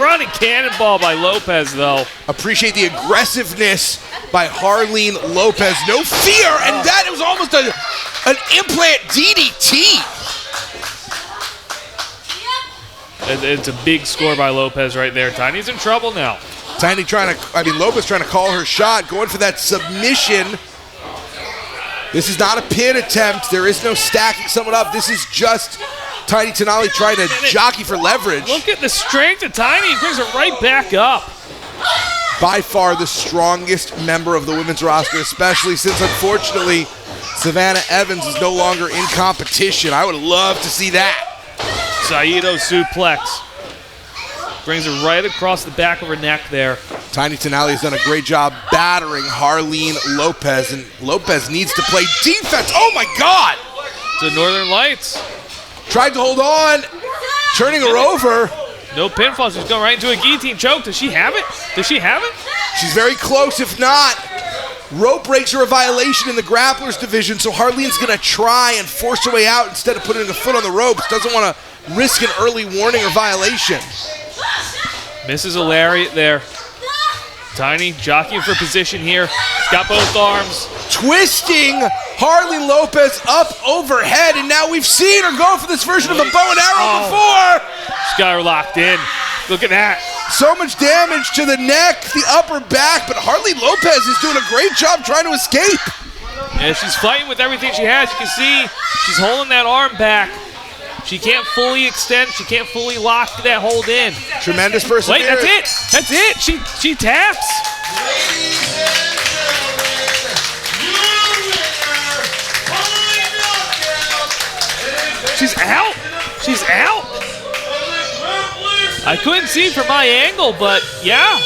running cannonball by Lopez, though. Appreciate the aggressiveness by Harleen Lopez. No fear, and that was almost an implant DDT. It's a big score by Lopez right there. Tiny's in trouble now. Lopez trying to call her shot, going for that submission. This is not a pin attempt. There is no stacking someone up. This is just Tiny Tanali trying to jockey for leverage. Look at the strength of Tiny. He brings her right back up. By far the strongest member of the women's roster, especially since, unfortunately, Savannah Evans is no longer in competition. I would love to see that. Saito suplex. Brings her right across the back of her neck there. Tiny Tanali has done a great job battering Harleen Lopez, and Lopez needs to play defense. Oh my God! The Northern Lights. Tried to hold on, turning her over. No pinfall, she's going right into a guillotine choke. Does she have it? Does she have it? She's very close, if not. Rope breaks are a violation in the grapplers division, so Harleen's gonna try and force her way out instead of putting a foot on the ropes. Doesn't wanna risk an early warning or violation. Misses a lariat there. Tiny jockeying for position here. He's got both arms. Twisting Harleen Lopez up overhead, and now we've seen her go for this version of a bow and arrow before. She's got her locked in. Look at that. So much damage to the neck, the upper back, but Harleen Lopez is doing a great job trying to escape. Yeah, she's fighting with everything she has. You can see she's holding that arm back. She can't fully extend. She can't fully lock that hold in. Tremendous perseverance. Wait, that's it. That's it. She taps. She's out. She's out. I couldn't see from my angle, but yeah.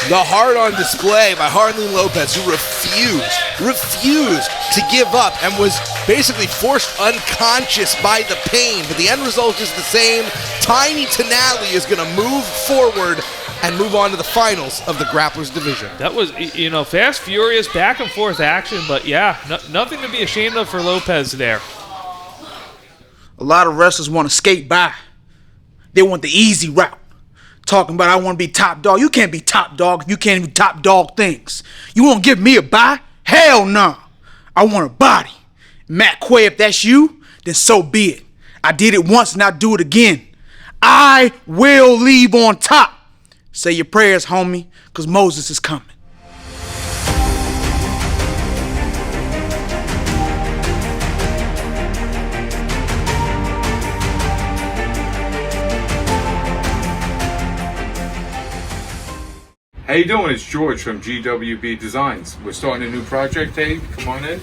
The heart on display by Harleen Lopez, who refused to give up and was basically forced unconscious by the pain. But the end result is the same. Tiny Tanali is going to move forward and move on to the finals of the grapplers division. That was, fast, furious, back and forth action, but yeah, nothing to be ashamed of for Lopez there. A lot of wrestlers want to skate by. They want the easy route. Talking about I want to be top dog. You can't be top dog if you can't even top dog things. You want to give me a bye? Hell no. I want a body. Matt Quay, if that's you, then so be it. I did it once and I'll do it again. I will leave on top. Say your prayers, homie, because Moses is coming. How you doing? It's George from GWB Designs. We're starting a new project, Dave. Come on in.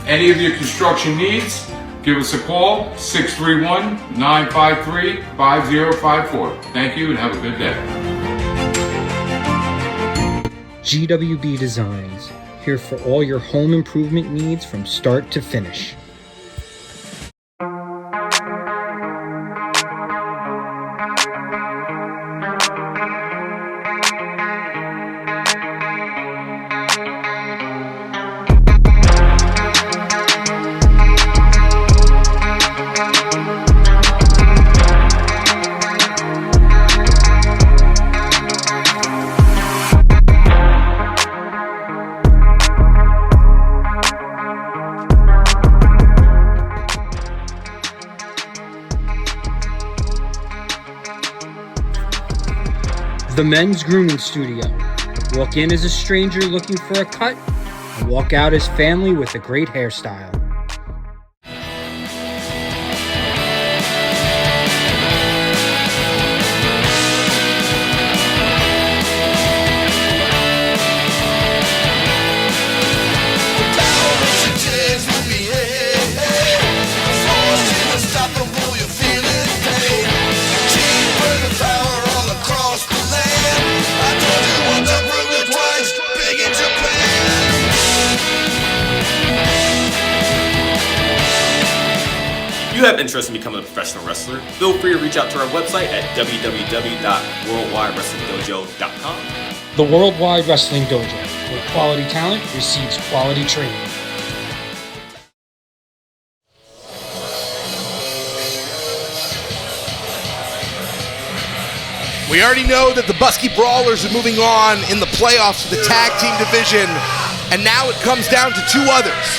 Any of your construction needs, give us a call, 631-953-5054. Thank you and have a good day. GWB Designs, here for all your home improvement needs from start to finish. The Men's Grooming Studio. Walk in as a stranger looking for a cut, and walk out as family with a great hairstyle. have interest in becoming a professional wrestler, feel free to reach out to our website at www.worldwidewrestlingdojo.com. The Worldwide Wrestling Dojo, where quality talent receives quality training. We already know that the Busky Brawlers are moving on in the playoffs for the tag team division, and now it comes down to two others.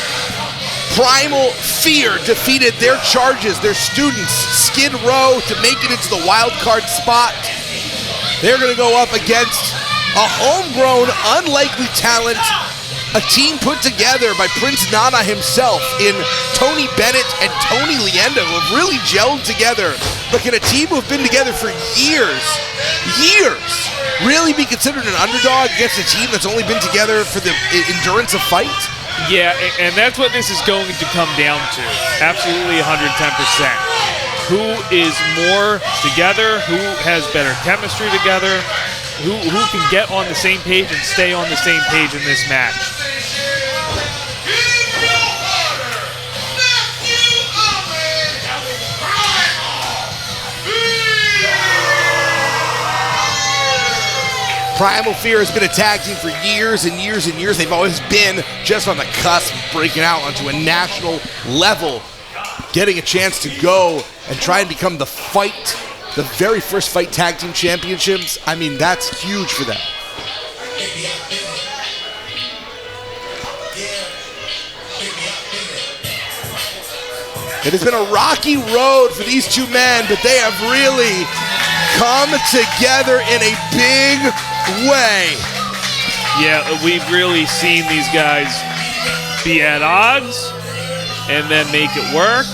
Primal Fear defeated their charges, their students, Skid Row, to make it into the wild card spot. They're going to go up against a homegrown, unlikely talent, a team put together by Prince Nana himself in Tony Bennett and Tony Leenda, who have really gelled together. But can a team who have been together for years, really be considered an underdog against a team that's only been together for the endurance of fight? Yeah, and that's what this is going to come down to. Absolutely 110%. Who is more together? Who has better chemistry together? Who can get on the same page and stay on the same page in this match? Primal Fear has been a tag team for years and years and years. They've always been just on the cusp of breaking out onto a national level, getting a chance to go and try and become the very first FIGHTT Tag Team Championships. I mean, that's huge for them. It has been a rocky road for these two men, but they have really come together in a big way. Yeah, we've really seen these guys be at odds and then make it work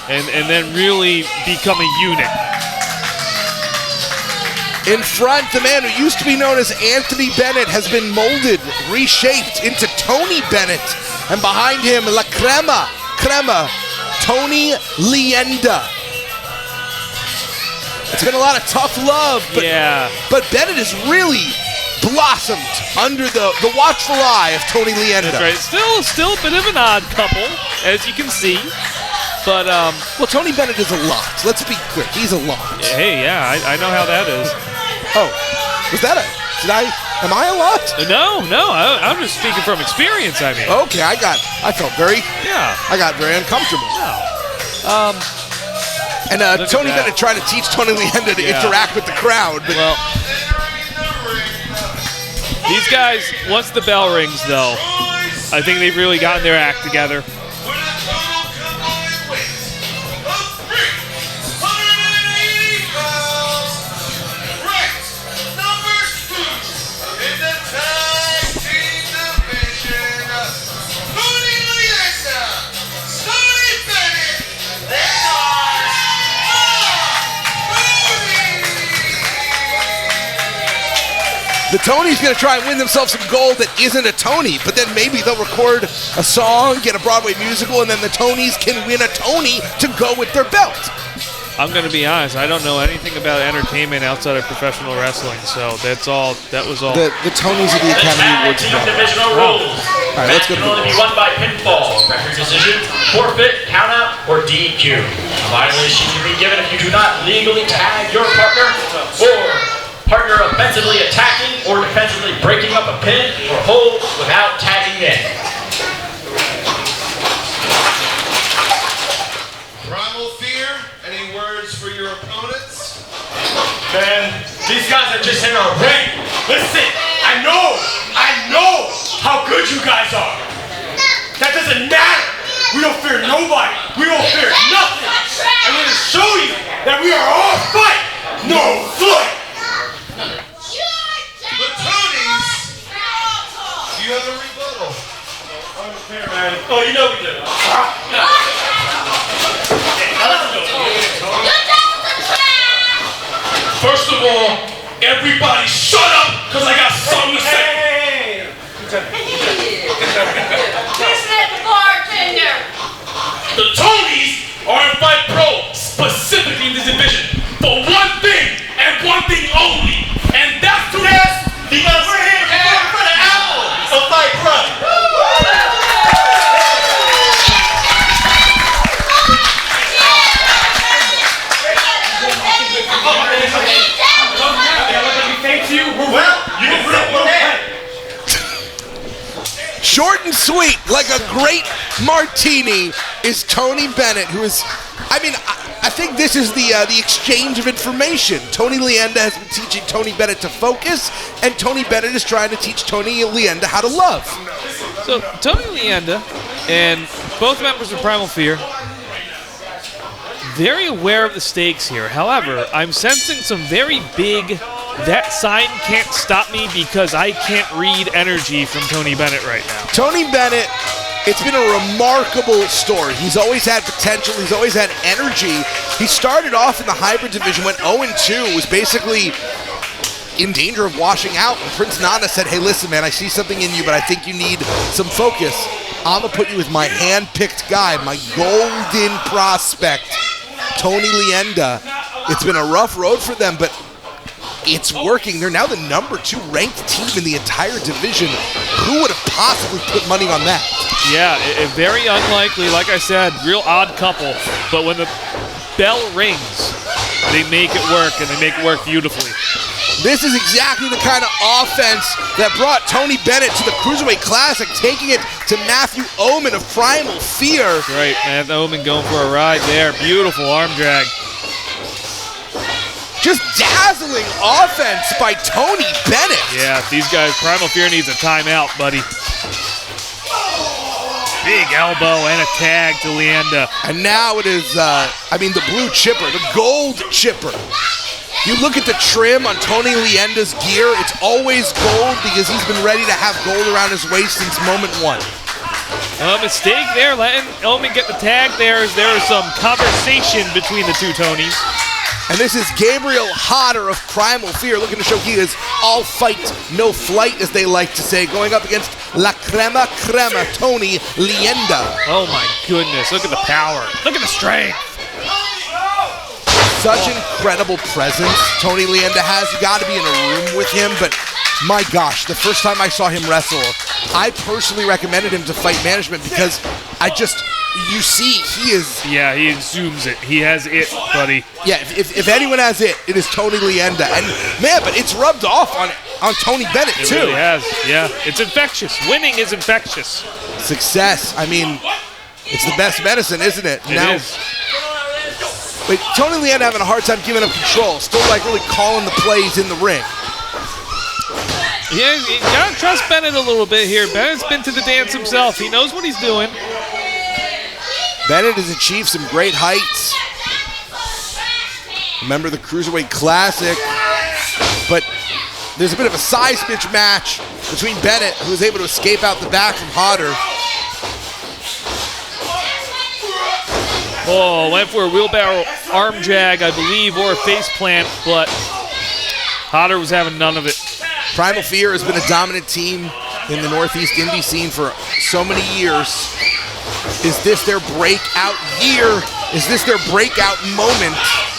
and then really become a unit. In front, the man who used to be known as Anthony Bennett has been molded, reshaped into Tony Bennett. And behind him, La Crema, Tony Leenda. It's been a lot of tough love, but Bennett has really blossomed under the watchful eye of Tony Leenda. That's right. Still a bit of an odd couple, as you can see. But well, Tony Bennett is a lot. Let's be clear, he's a lot. Hey, yeah, I know how that is. Oh, was that am I a lot? No, I'm just speaking from experience, I mean. Okay, I got very uncomfortable. No. And Tony Bennett trying to teach Tony Leenda to interact with the crowd. But well, these guys, once the bell rings, though, I think they've really gotten their act together. The Tony's going to try and win themselves some gold that isn't a Tony, but then maybe they'll record a song, get a Broadway musical, and then the Tonys can win a Tony to go with their belt. I'm going to be honest, I don't know anything about entertainment outside of professional wrestling, so that was all. The Tonys of the Academy Awards. Divisional rules. All right, let's go to can only be won by pinfall, referee decision, forfeit, countout, or DQ. A violation can be given if you do not legally tag your partner, or partner offensively attacking or defensively breaking up a pin or hold without tagging in. Primal Fear, any words for your opponents? Man, these guys are just in our ring. Listen, I know how good you guys are. That doesn't matter. We don't fear nobody. We don't fear nothing. I'm going to show you that we are all fight, no flight. The Tonys, do you have a rebuttal? Unfair, man. Oh, you know we do. First of all, everybody shut up, because I got something to say. Listen, bartender. The Tonys are in Fight Pro, specifically in this division, for one thing and one thing only, and that's to this, because we're here for the apple of Fight Pro. sweet, like a great martini, is Tony Bennett, who is, I think this is the exchange of information. Tony Leanda has been teaching Tony Bennett to focus, and Tony Bennett is trying to teach Tony Leanda how to love. So, Tony Leanda and both members of Primal Fear, very aware of the stakes here. However, I'm sensing some very big, that sign can't stop me because I can't read energy from Tony Bennett right now. Tony Bennett, it's been a remarkable story. He's always had potential. He's always had energy. He started off in the hybrid division, went 0-2, was basically in danger of washing out. And Prince Nana said, hey, listen, man, I see something in you, but I think you need some focus. I'm going to put you with my hand-picked guy, my golden prospect, Tony Leanda. It's been a rough road for them, but it's working. They're now the number 2 ranked team in the entire division. Who would have possibly put money on that? Yeah, very unlikely. Like I said, real odd couple. But when the bell rings, they make it work, and they make it work beautifully. This is exactly the kind of offense that brought Tony Bennett to the Cruiserweight Classic, taking it to Matthew Omen of Primal Fear. Right, Matthew Omen going for a ride there. Beautiful arm drag. Just dazzling offense by Tony Bennett. Yeah, these guys, Primal Fear needs a timeout, buddy. Big elbow and a tag to Leanda. And now it is, the blue chipper, the gold chipper. You look at the trim on Tony Leanda's gear, it's always gold because he's been ready to have gold around his waist since moment 1. Mistake there, letting Omen get the tag there. There was some conversation between the two Tonys. And this is Gabriel Hodder of Primal Fear, looking to show he is all fight, no flight, as they like to say, going up against La Crema, Tony Leanda. Oh my goodness, look at the power. Look at the strength. Such incredible presence Tony Leanda has. You got to be in a room with him, but my gosh, the first time I saw him wrestle, I personally recommended him to Fight Management because you see, he is... Yeah, he exudes it. He has it, buddy. Yeah, if anyone has it, it is Tony Leanda. And man, but it's rubbed off on Tony Bennett, too. It really has, yeah. It's infectious. Winning is infectious. Success, it's the best medicine, isn't it? It is. But Tony Leanda having a hard time giving up control. Still really calling the plays in the ring. Yeah, you gotta trust Bennett a little bit here. Bennett's been to the dance himself. He knows what he's doing. Bennett has achieved some great heights. Remember the Cruiserweight Classic. But there's a bit of a size mismatch between Bennett, who was able to escape out the back from Hodder. Oh, went for a wheelbarrow arm drag, I believe, or a face plant, but Hodder was having none of it. Primal Fear has been a dominant team in the Northeast indie scene for so many years. Is this their breakout year? Is this their breakout moment?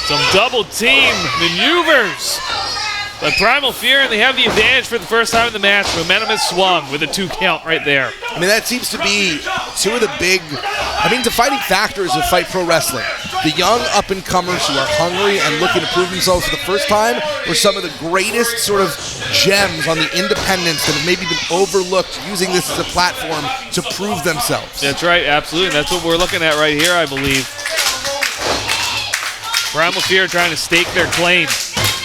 Some double team maneuvers. But Primal Fear, and they have the advantage for the first time in the match. Momentum has swung with a 2 count right there. That seems to be two of the big, defining factors of Fight Pro Wrestling. The young up-and-comers who are hungry and looking to prove themselves for the first time were some of the greatest sort of gems on the independents that have maybe been overlooked, using this as a platform to prove themselves. That's right, absolutely. That's what we're looking at right here, I believe. Primal Fear trying to stake their claim.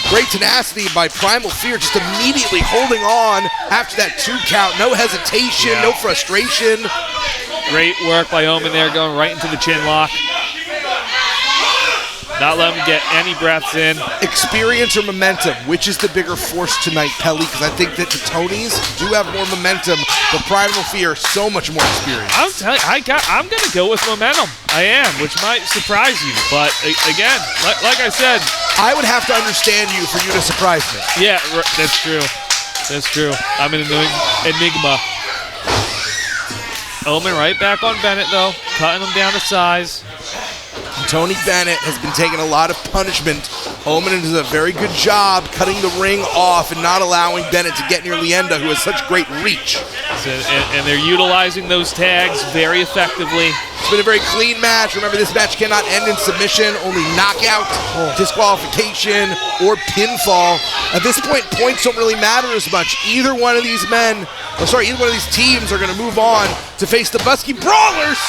Great tenacity by Primal Fear, just immediately holding on after that 2 count. No hesitation, no frustration. Great work by Omen there, going right into the chin lock. Not letting him get any breaths in. Experience or momentum, which is the bigger force tonight, Pelly? Because I think that the Tonys do have more momentum, but Primal Fear, so much more experience. I'm telling you, I'm going to go with momentum. I am, which might surprise you. But again, like I said, I would have to understand you for you to surprise me. Yeah, that's true. That's true. I'm an enigma. Omen right back on Bennett, though, cutting him down to size. Tony Bennett has been taking a lot of punishment. Omen does a very good job cutting the ring off and not allowing Bennett to get near Leanda, who has such great reach. And they're utilizing those tags very effectively. It's been a very clean match. Remember, this match cannot end in submission, only knockout, disqualification, or pinfall. At this point, points don't really matter as much. Either one of these teams are going to move on to face the Busky Brawlers.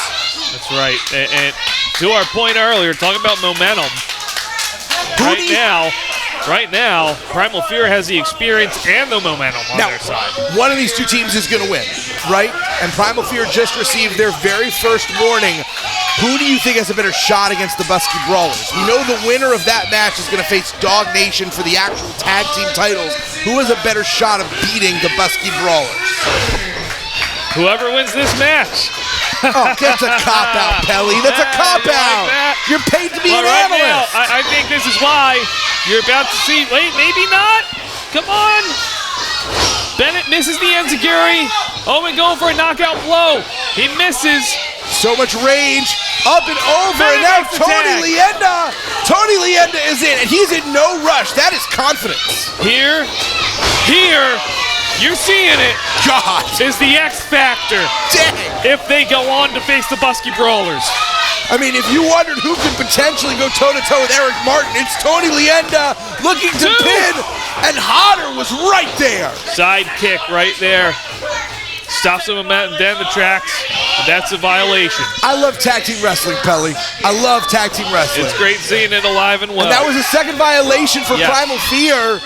That's right. And to our point earlier, talking about momentum, right now, Primal Fear has the experience and the momentum on their side. One of these two teams is going to win, right? And Primal Fear just received their very first warning. Who do you think has a better shot against the Busky Brawlers? We know the winner of that match is going to face Dog Nation for the actual tag team titles. Who has a better shot of beating the Busky Brawlers? Whoever wins this match. Oh, that's a cop-out, Pelly. That's a cop-out. You're paid to be an analyst. Now, I think this is why you're about to see. Wait, maybe not. Come on. Bennett misses the enziguri. Owen going for a knockout blow. He misses. So much rage. Up and over. And now Tony Leenda is in, and he's in no rush. That is confidence. Here. You're seeing it. God. Is the X factor. Dang. If they go on to face the Busky Brawlers. I mean, if you wondered who could potentially go toe-to-toe with Eric Martin, it's Tony Leenda looking to pin, and Hodder was right there. Side kick right there. Stops the momentum down the tracks. That's a violation. I love tag team wrestling, Pelly. I love tag team wrestling. It's great seeing it alive and well. And that was a second violation for Primal Fear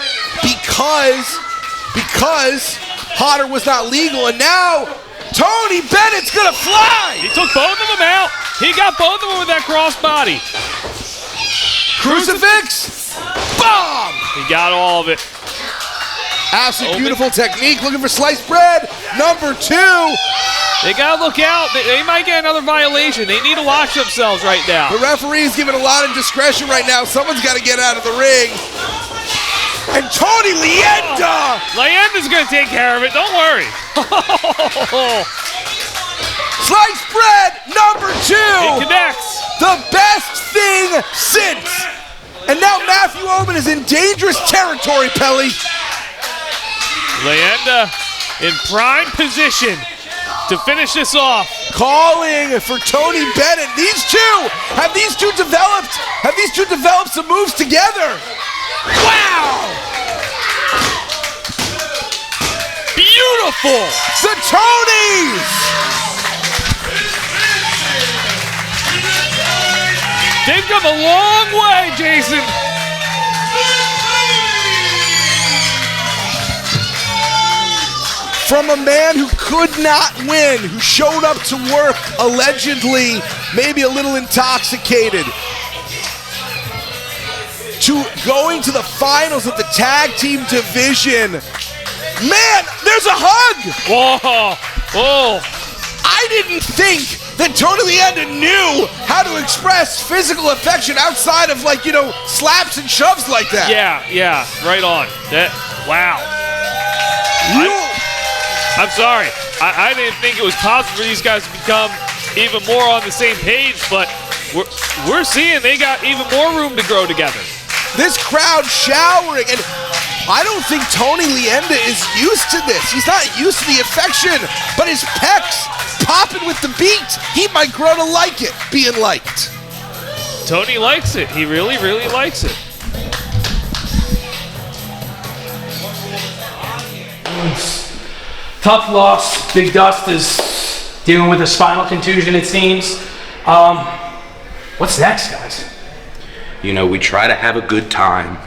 because Hodder was not legal, and now Tony Bennett's gonna fly! He took both of them out. He got both of them with that crossbody. Crucifix! Bomb! He got all of it. Absolutely beautiful technique. Looking for sliced bread. Number 2. They gotta look out. They might get another violation. They need to watch themselves right now. The referee's giving a lot of discretion right now. Someone's got to get out of the ring. And Tony Leenda! Leyenda's gonna take care of it. Don't worry. Sliced bread number 2. He connects. The best thing since. And now Matthew Omen is in dangerous territory, Pelly. Leenda in prime position to finish this off. Calling for Tony Bennett. Have these two developed some moves together? Wow! Beautiful! The Tonys! They've come a long way, Jason. From a man who could not win, who showed up to work allegedly, maybe a little intoxicated, to going to the finals of the tag team division. Man, there's a hug! Whoa! I didn't think that Tony Leenda knew how to express physical affection outside of, slaps and shoves like that. Yeah, right on. Wow. I'm sorry. I didn't think it was possible for these guys to become even more on the same page, but we're seeing they got even more room to grow together. This crowd showering, and I don't think Tony Leenda is used to this. He's not used to the affection, but his pecs popping with the beat. He might grow to like it, being liked. Tony likes it. He really, really likes it. Tough loss. Big Dust is dealing with a spinal contusion, it seems. What's next, guys? We try to have a good time.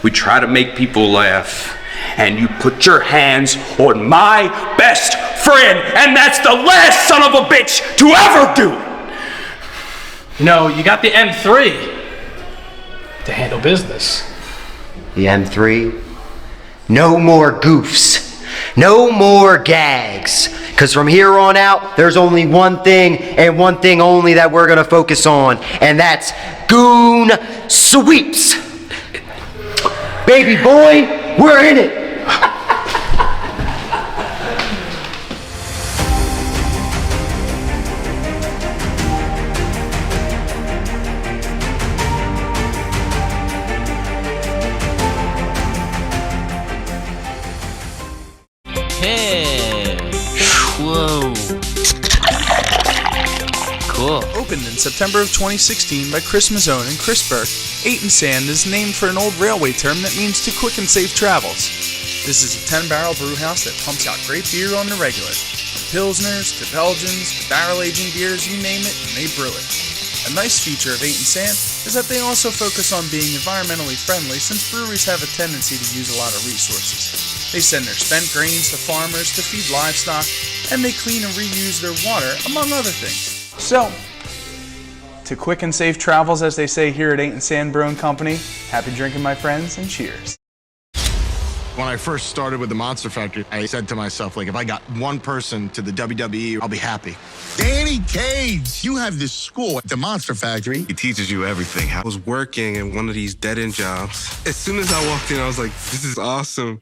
We try to make people laugh. And you put your hands on my best friend, and that's the last son of a bitch to ever do it. You got the M3 to handle business. The M3? No more goofs. No more gags. Because from here on out, there's only one thing and one thing only that we're going to focus on, and that's Goon Sweeps. Baby boy, we're in it. Opened in September of 2016 by Chris Mazzone and Chris Burke, 8 and Sand is named for an old railway term that means to quick and safe travels. This is a 10-barrel brew house that pumps out great beer on the regular. Pilsners, to Belgians, to barrel-aging beers, you name it, and they brew it. A nice feature of 8 and Sand is that they also focus on being environmentally friendly since breweries have a tendency to use a lot of resources. They send their spent grains to farmers to feed livestock, and they clean and reuse their water, among other things. So, to quick and safe travels, as they say here at 8 and Sand Brewing Company, happy drinking, my friends, and cheers. When I first started with the Monster Factory, I said to myself, like, if I got one person to the WWE, I'll be happy. Danny Cage, you have this school at the Monster Factory. He teaches you everything. I was working in one of these dead-end jobs. As soon as I walked in, I was like, this is awesome.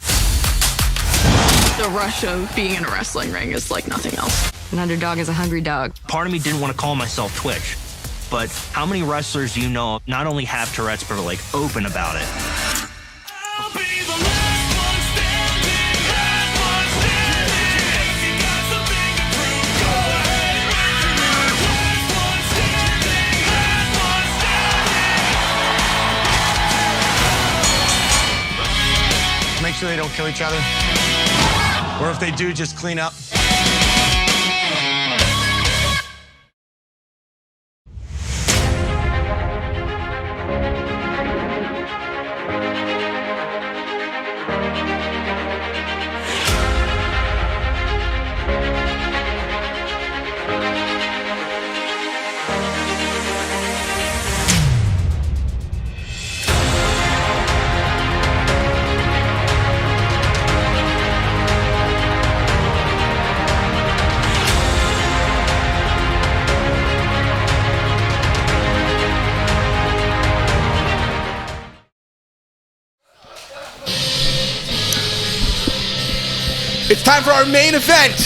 The rush of being in a wrestling ring is like nothing else. An underdog is a hungry dog. Part of me didn't want to call myself Twitch, but how many wrestlers do you know not only have Tourette's, but are like open about it? Make sure they don't kill each other. Or if they do, just clean up. It's time for our main event.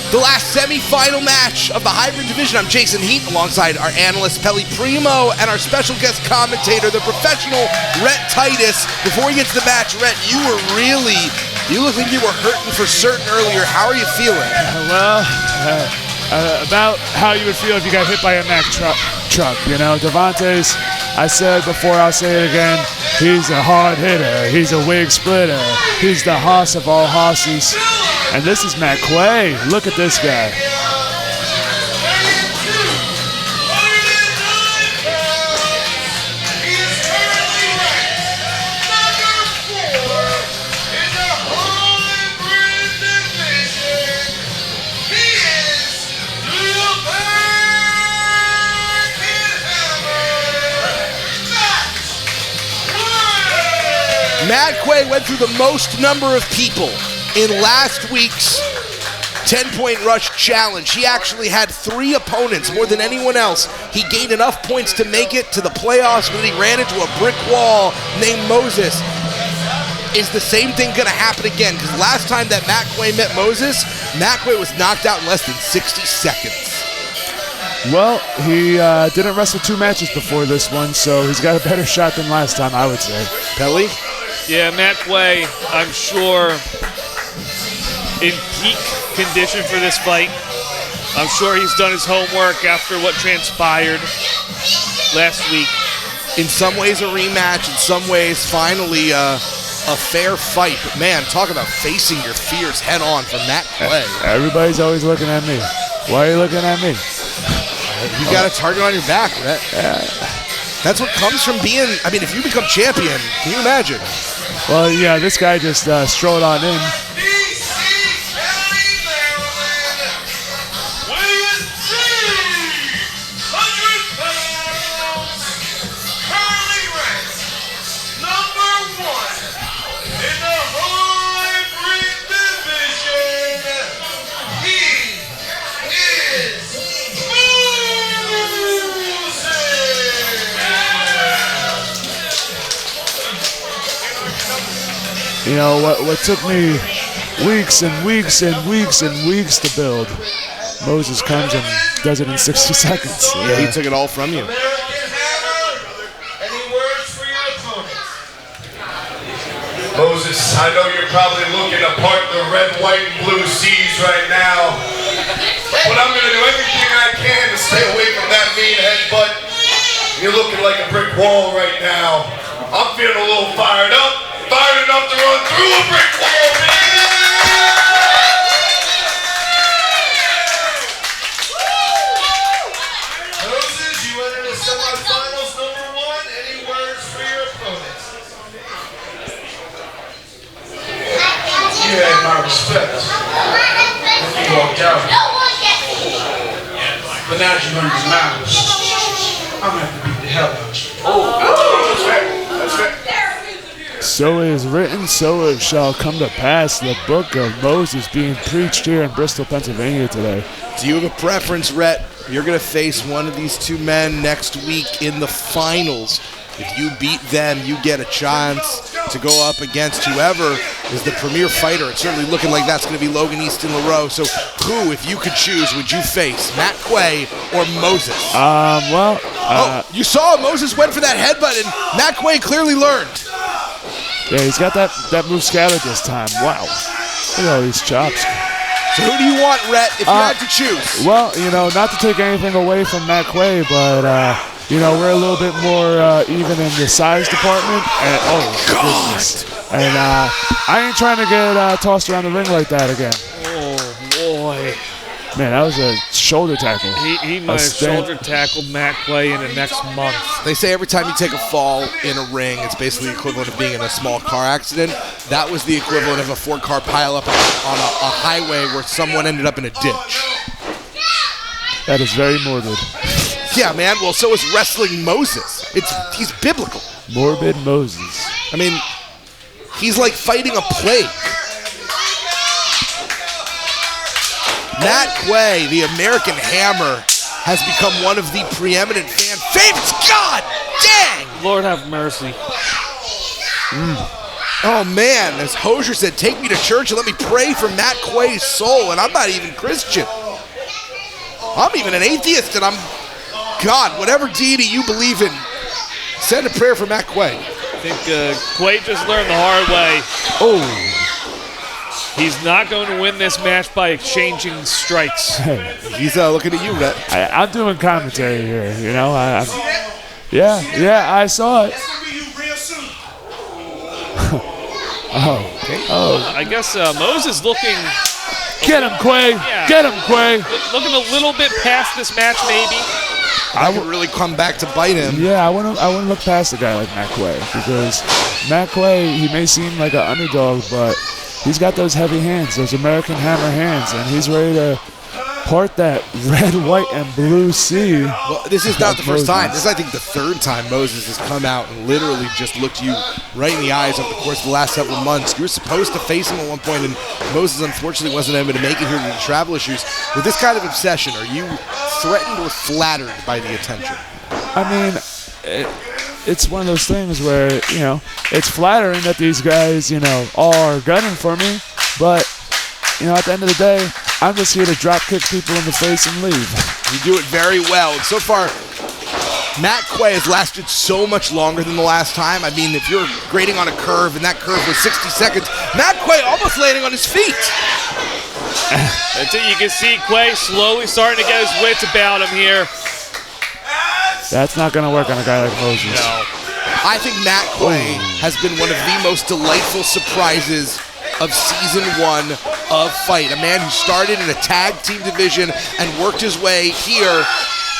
The last semi-final match of the hybrid division. I'm Jason Heat alongside our analyst Pelly Primo and our special guest commentator, the professional Rhett Titus. Before we get to the match, Rhett, you look like you were hurting for certain earlier. How are you feeling? About how you would feel if you got hit by a Mack truck. You know, Devontes, I said before, I'll say it again, he's a hard hitter, he's a wig splitter, he's the hoss of all hosses. And this is Quay. Look at this guy. Quay went through the most number of people in last week's 10-point rush challenge. He actually had 3 opponents, more than anyone else. He gained enough points to make it to the playoffs, but then he ran into a brick wall named Moses. Is the same thing going to happen again? Because last time that Quay met Moses, Quay was knocked out in less than 60 seconds. Well, he didn't wrestle 2 matches before this one, so he's got a better shot than last time, I would say. Pelly? Yeah, Quay, I'm sure, in peak condition for this fight. I'm sure he's done his homework after what transpired last week. In some ways a rematch, in some ways finally a fair fight. But man, talk about facing your fears head on from Quay. Everybody's always looking at me. Why are you looking at me? You got a target on your back, Rhett. That's what comes from being, I mean, if you become champion, can you imagine? Well, yeah, this guy just strolled on in. You know, what took me weeks and weeks and weeks and weeks to build, Moses comes and does it in 60 seconds. Yeah, he took it all from you. Moses, I know you're probably looking to part the red, white, and blue seas right now. But I'm gonna do everything I can to stay away from that mean headbutt. You're looking like a brick wall right now. I'm feeling a little fired up. Fired enough to run through a brick wall, man! Moses, you enter the semifinals #1. Any words for your opponent? You had my respect. You walked out. But now that you learned his manners, I'm gonna have to beat the hell out of you. Oh, that's fair. That's fair. So it is written, so it shall come to pass. The book of Moses being preached here in Bristol, Pennsylvania today. Do you have a preference, Rhett? You're going to face one of these two men next week in the finals. If you beat them, you get a chance to go up against whoever is the premier fighter. It's certainly looking like that's going to be Logan Easton LaRoe. So who, if you could choose, would you face? Matt Quay or Moses? You saw Moses went for that headbutt, and Matt Quay clearly learned. Yeah, he's got that move scattered this time. Wow. Look at all these chops. So who do you want, Rhett, if you had to choose? Well, not to take anything away from Matt Quay, but, we're a little bit more even in the size department. And, goodness. And I ain't trying to get tossed around the ring like that again. Oh, boy. Man, that was a shoulder tackle. He might have shoulder tackled Matt Quay in the next month. They say every time you take a fall in a ring, it's basically the equivalent of being in a small car accident. That was the equivalent of a 4-car pileup on a highway where someone ended up in a ditch. That is very morbid. Yeah, man. Well, so is wrestling Moses. He's biblical. Morbid Moses. I mean, he's like fighting a plague. Matt Quay, the American Hammer, has become one of the preeminent fan favorites. God dang! Lord have mercy. Oh, man. As Hosier said, take me to church and let me pray for Matt Quay's soul. And I'm not even Christian. I'm even an atheist, and God, whatever deity you believe in, send a prayer for Matt Quay. I think Quay just learned the hard way. Oh. He's not going to win this match by exchanging strikes. He's looking at you, Rhett. I'm doing commentary here, Yeah, I saw it. I guess Moses looking... Get him, Quay! Yeah. Get him, Quay! Looking a little bit past this match, maybe. I would really come back to bite him. Yeah, I wouldn't look past a guy like Matt Quay, because Matt Quay, he may seem like an underdog, but he's got those heavy hands, those American Hammer hands, and he's ready to part that red, white, and blue sea. Well, this is not the first time. This is, I think, the third time Moses has come out and literally just looked you right in the eyes over the course of the last several months. You were supposed to face him at one point, and Moses unfortunately wasn't able to make it here due to travel issues. With this kind of obsession, are you threatened or flattered by the attention? I mean, it's one of those things where, it's flattering that these guys, are gunning for me, but, at the end of the day, I'm just here to drop kick people in the face and leave. You do it very well. And so far, Matt Quay has lasted so much longer than the last time. I mean, if you're grading on a curve and that curve was 60 seconds, Matt Quay almost landing on his feet. That's it. You can see Quay slowly starting to get his wits about him here. That's not going to work on a guy like Moses. No. I think Matt Quay has been one of the most delightful surprises of Season 1 of FIGHTT. A man who started in a tag team division and worked his way here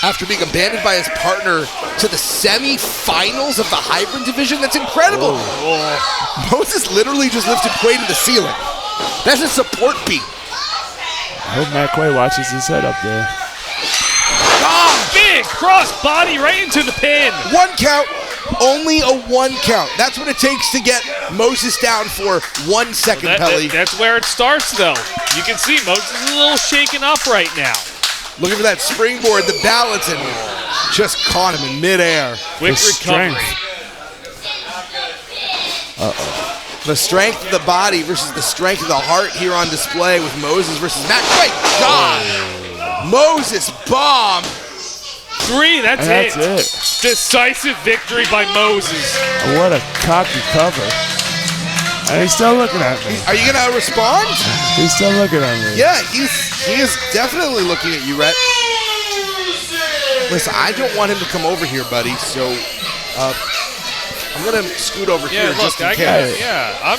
after being abandoned by his partner to the semi-finals of the hybrid division. That's incredible. Moses literally just lifted Quay to the ceiling. That's a support beat. I hope Matt Quay watches his head up there. Big cross body right into the pin. 1 count. Only a 1 count. That's what it takes to get Moses down for 1 second, Pelly. That's where it starts, though. You can see Moses is a little shaken up right now. Looking for that springboard, the balance, and just caught him in midair. Quick recovery. The strength of the body versus the strength of the heart here on display with Moses versus Matt Quay. God! Moses bomb. 3, that's it. Decisive victory by Moses. What a cocky cover. And he's still looking at me. Are you gonna respond? He's still looking at me. Yeah, he is definitely looking at you, Rhett. Listen, I don't want him to come over here, buddy. So I'm gonna scoot over here just in case.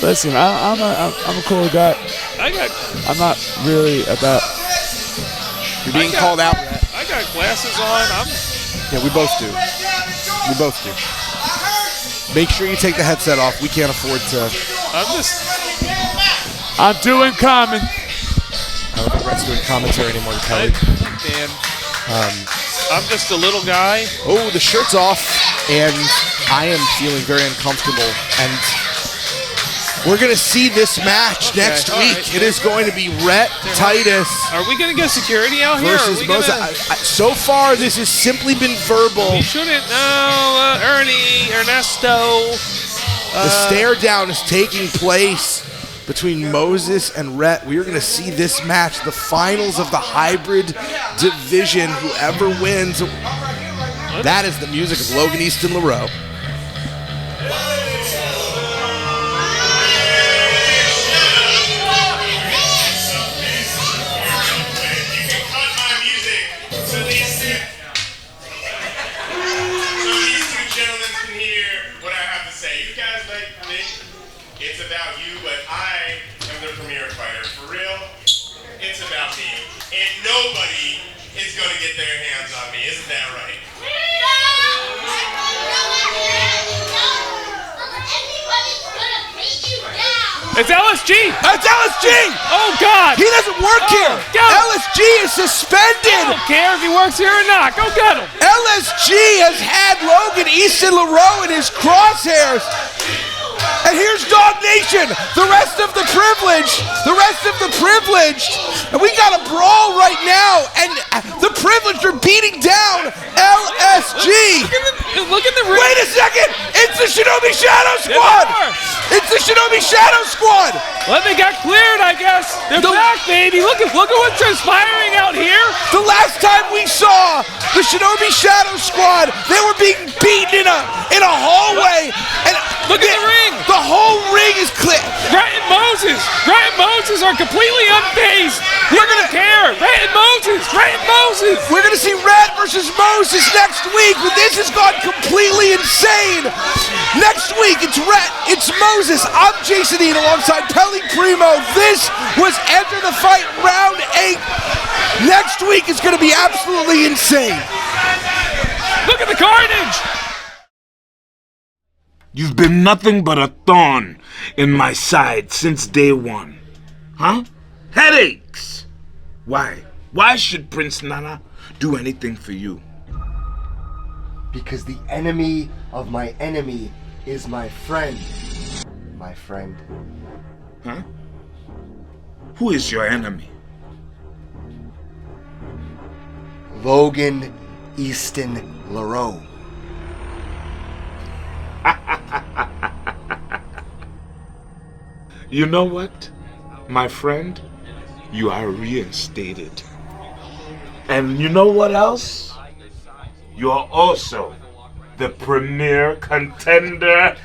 Listen, I'm a cool guy. I'm not really about. You're being called out. I got glasses on. Yeah, we both do. We both do. Make sure you take the headset off. We can't afford to. I'm doing common. I don't think Rhett's doing commentary anymore, Kelly. Dan, I'm just a little guy. Oh, the shirt's off, and I am feeling very uncomfortable. And we're going to see this match next week. Right. It is going to be Rhett Titus. Are we going to get security out here? Versus Moses. So far, this has simply been verbal. We shouldn't. No, Ernesto. The stare down is taking place between Moses and Rhett. We are going to see this match, the finals of the hybrid division. Whoever wins, that is the music of Logan Easton LaRoe. It's about you, but I am the premier fighter. For real, it's about me. And nobody is going to get their hands on me. Isn't that right? It's LSG! It's LSG! Oh, God! He doesn't work here! Go. LSG is suspended! I don't care if he works here or not. Go get him! LSG has had Logan Easton LaRoe in his crosshairs. And here's Dog Nation, the rest of the privileged, and we got a brawl right now, and the privileged are beating down LSG. Look at the ring. Wait a second, it's the Shinobi Shadow Squad. It's the Shinobi Shadow Squad. Well, they got cleared, I guess. They're back, baby. Look at what's transpiring out here. The last time we saw the Shinobi Shadow Squad, they were being beaten in a hallway, and look at the ring. The whole ring is clear. Rhett and Moses are completely unfazed. We're gonna care. Rhett and Moses. We're gonna see Rhett versus Moses next week, but this has gone completely insane. Next week, it's Rhett, it's Moses. I'm Jason Dean alongside Pelly Primo. This was Enter the Fight Round 8. Next week is gonna be absolutely insane. Look at the carnage. You've been nothing but a thorn in my side since day one. Huh? Headaches! Why? Why should Prince Nana do anything for you? Because the enemy of my enemy is my friend. My friend. Huh? Who is your enemy? Logan Easton LaRoe. You know what, my friend? You are reinstated. And you know what else? You are also the premier contender.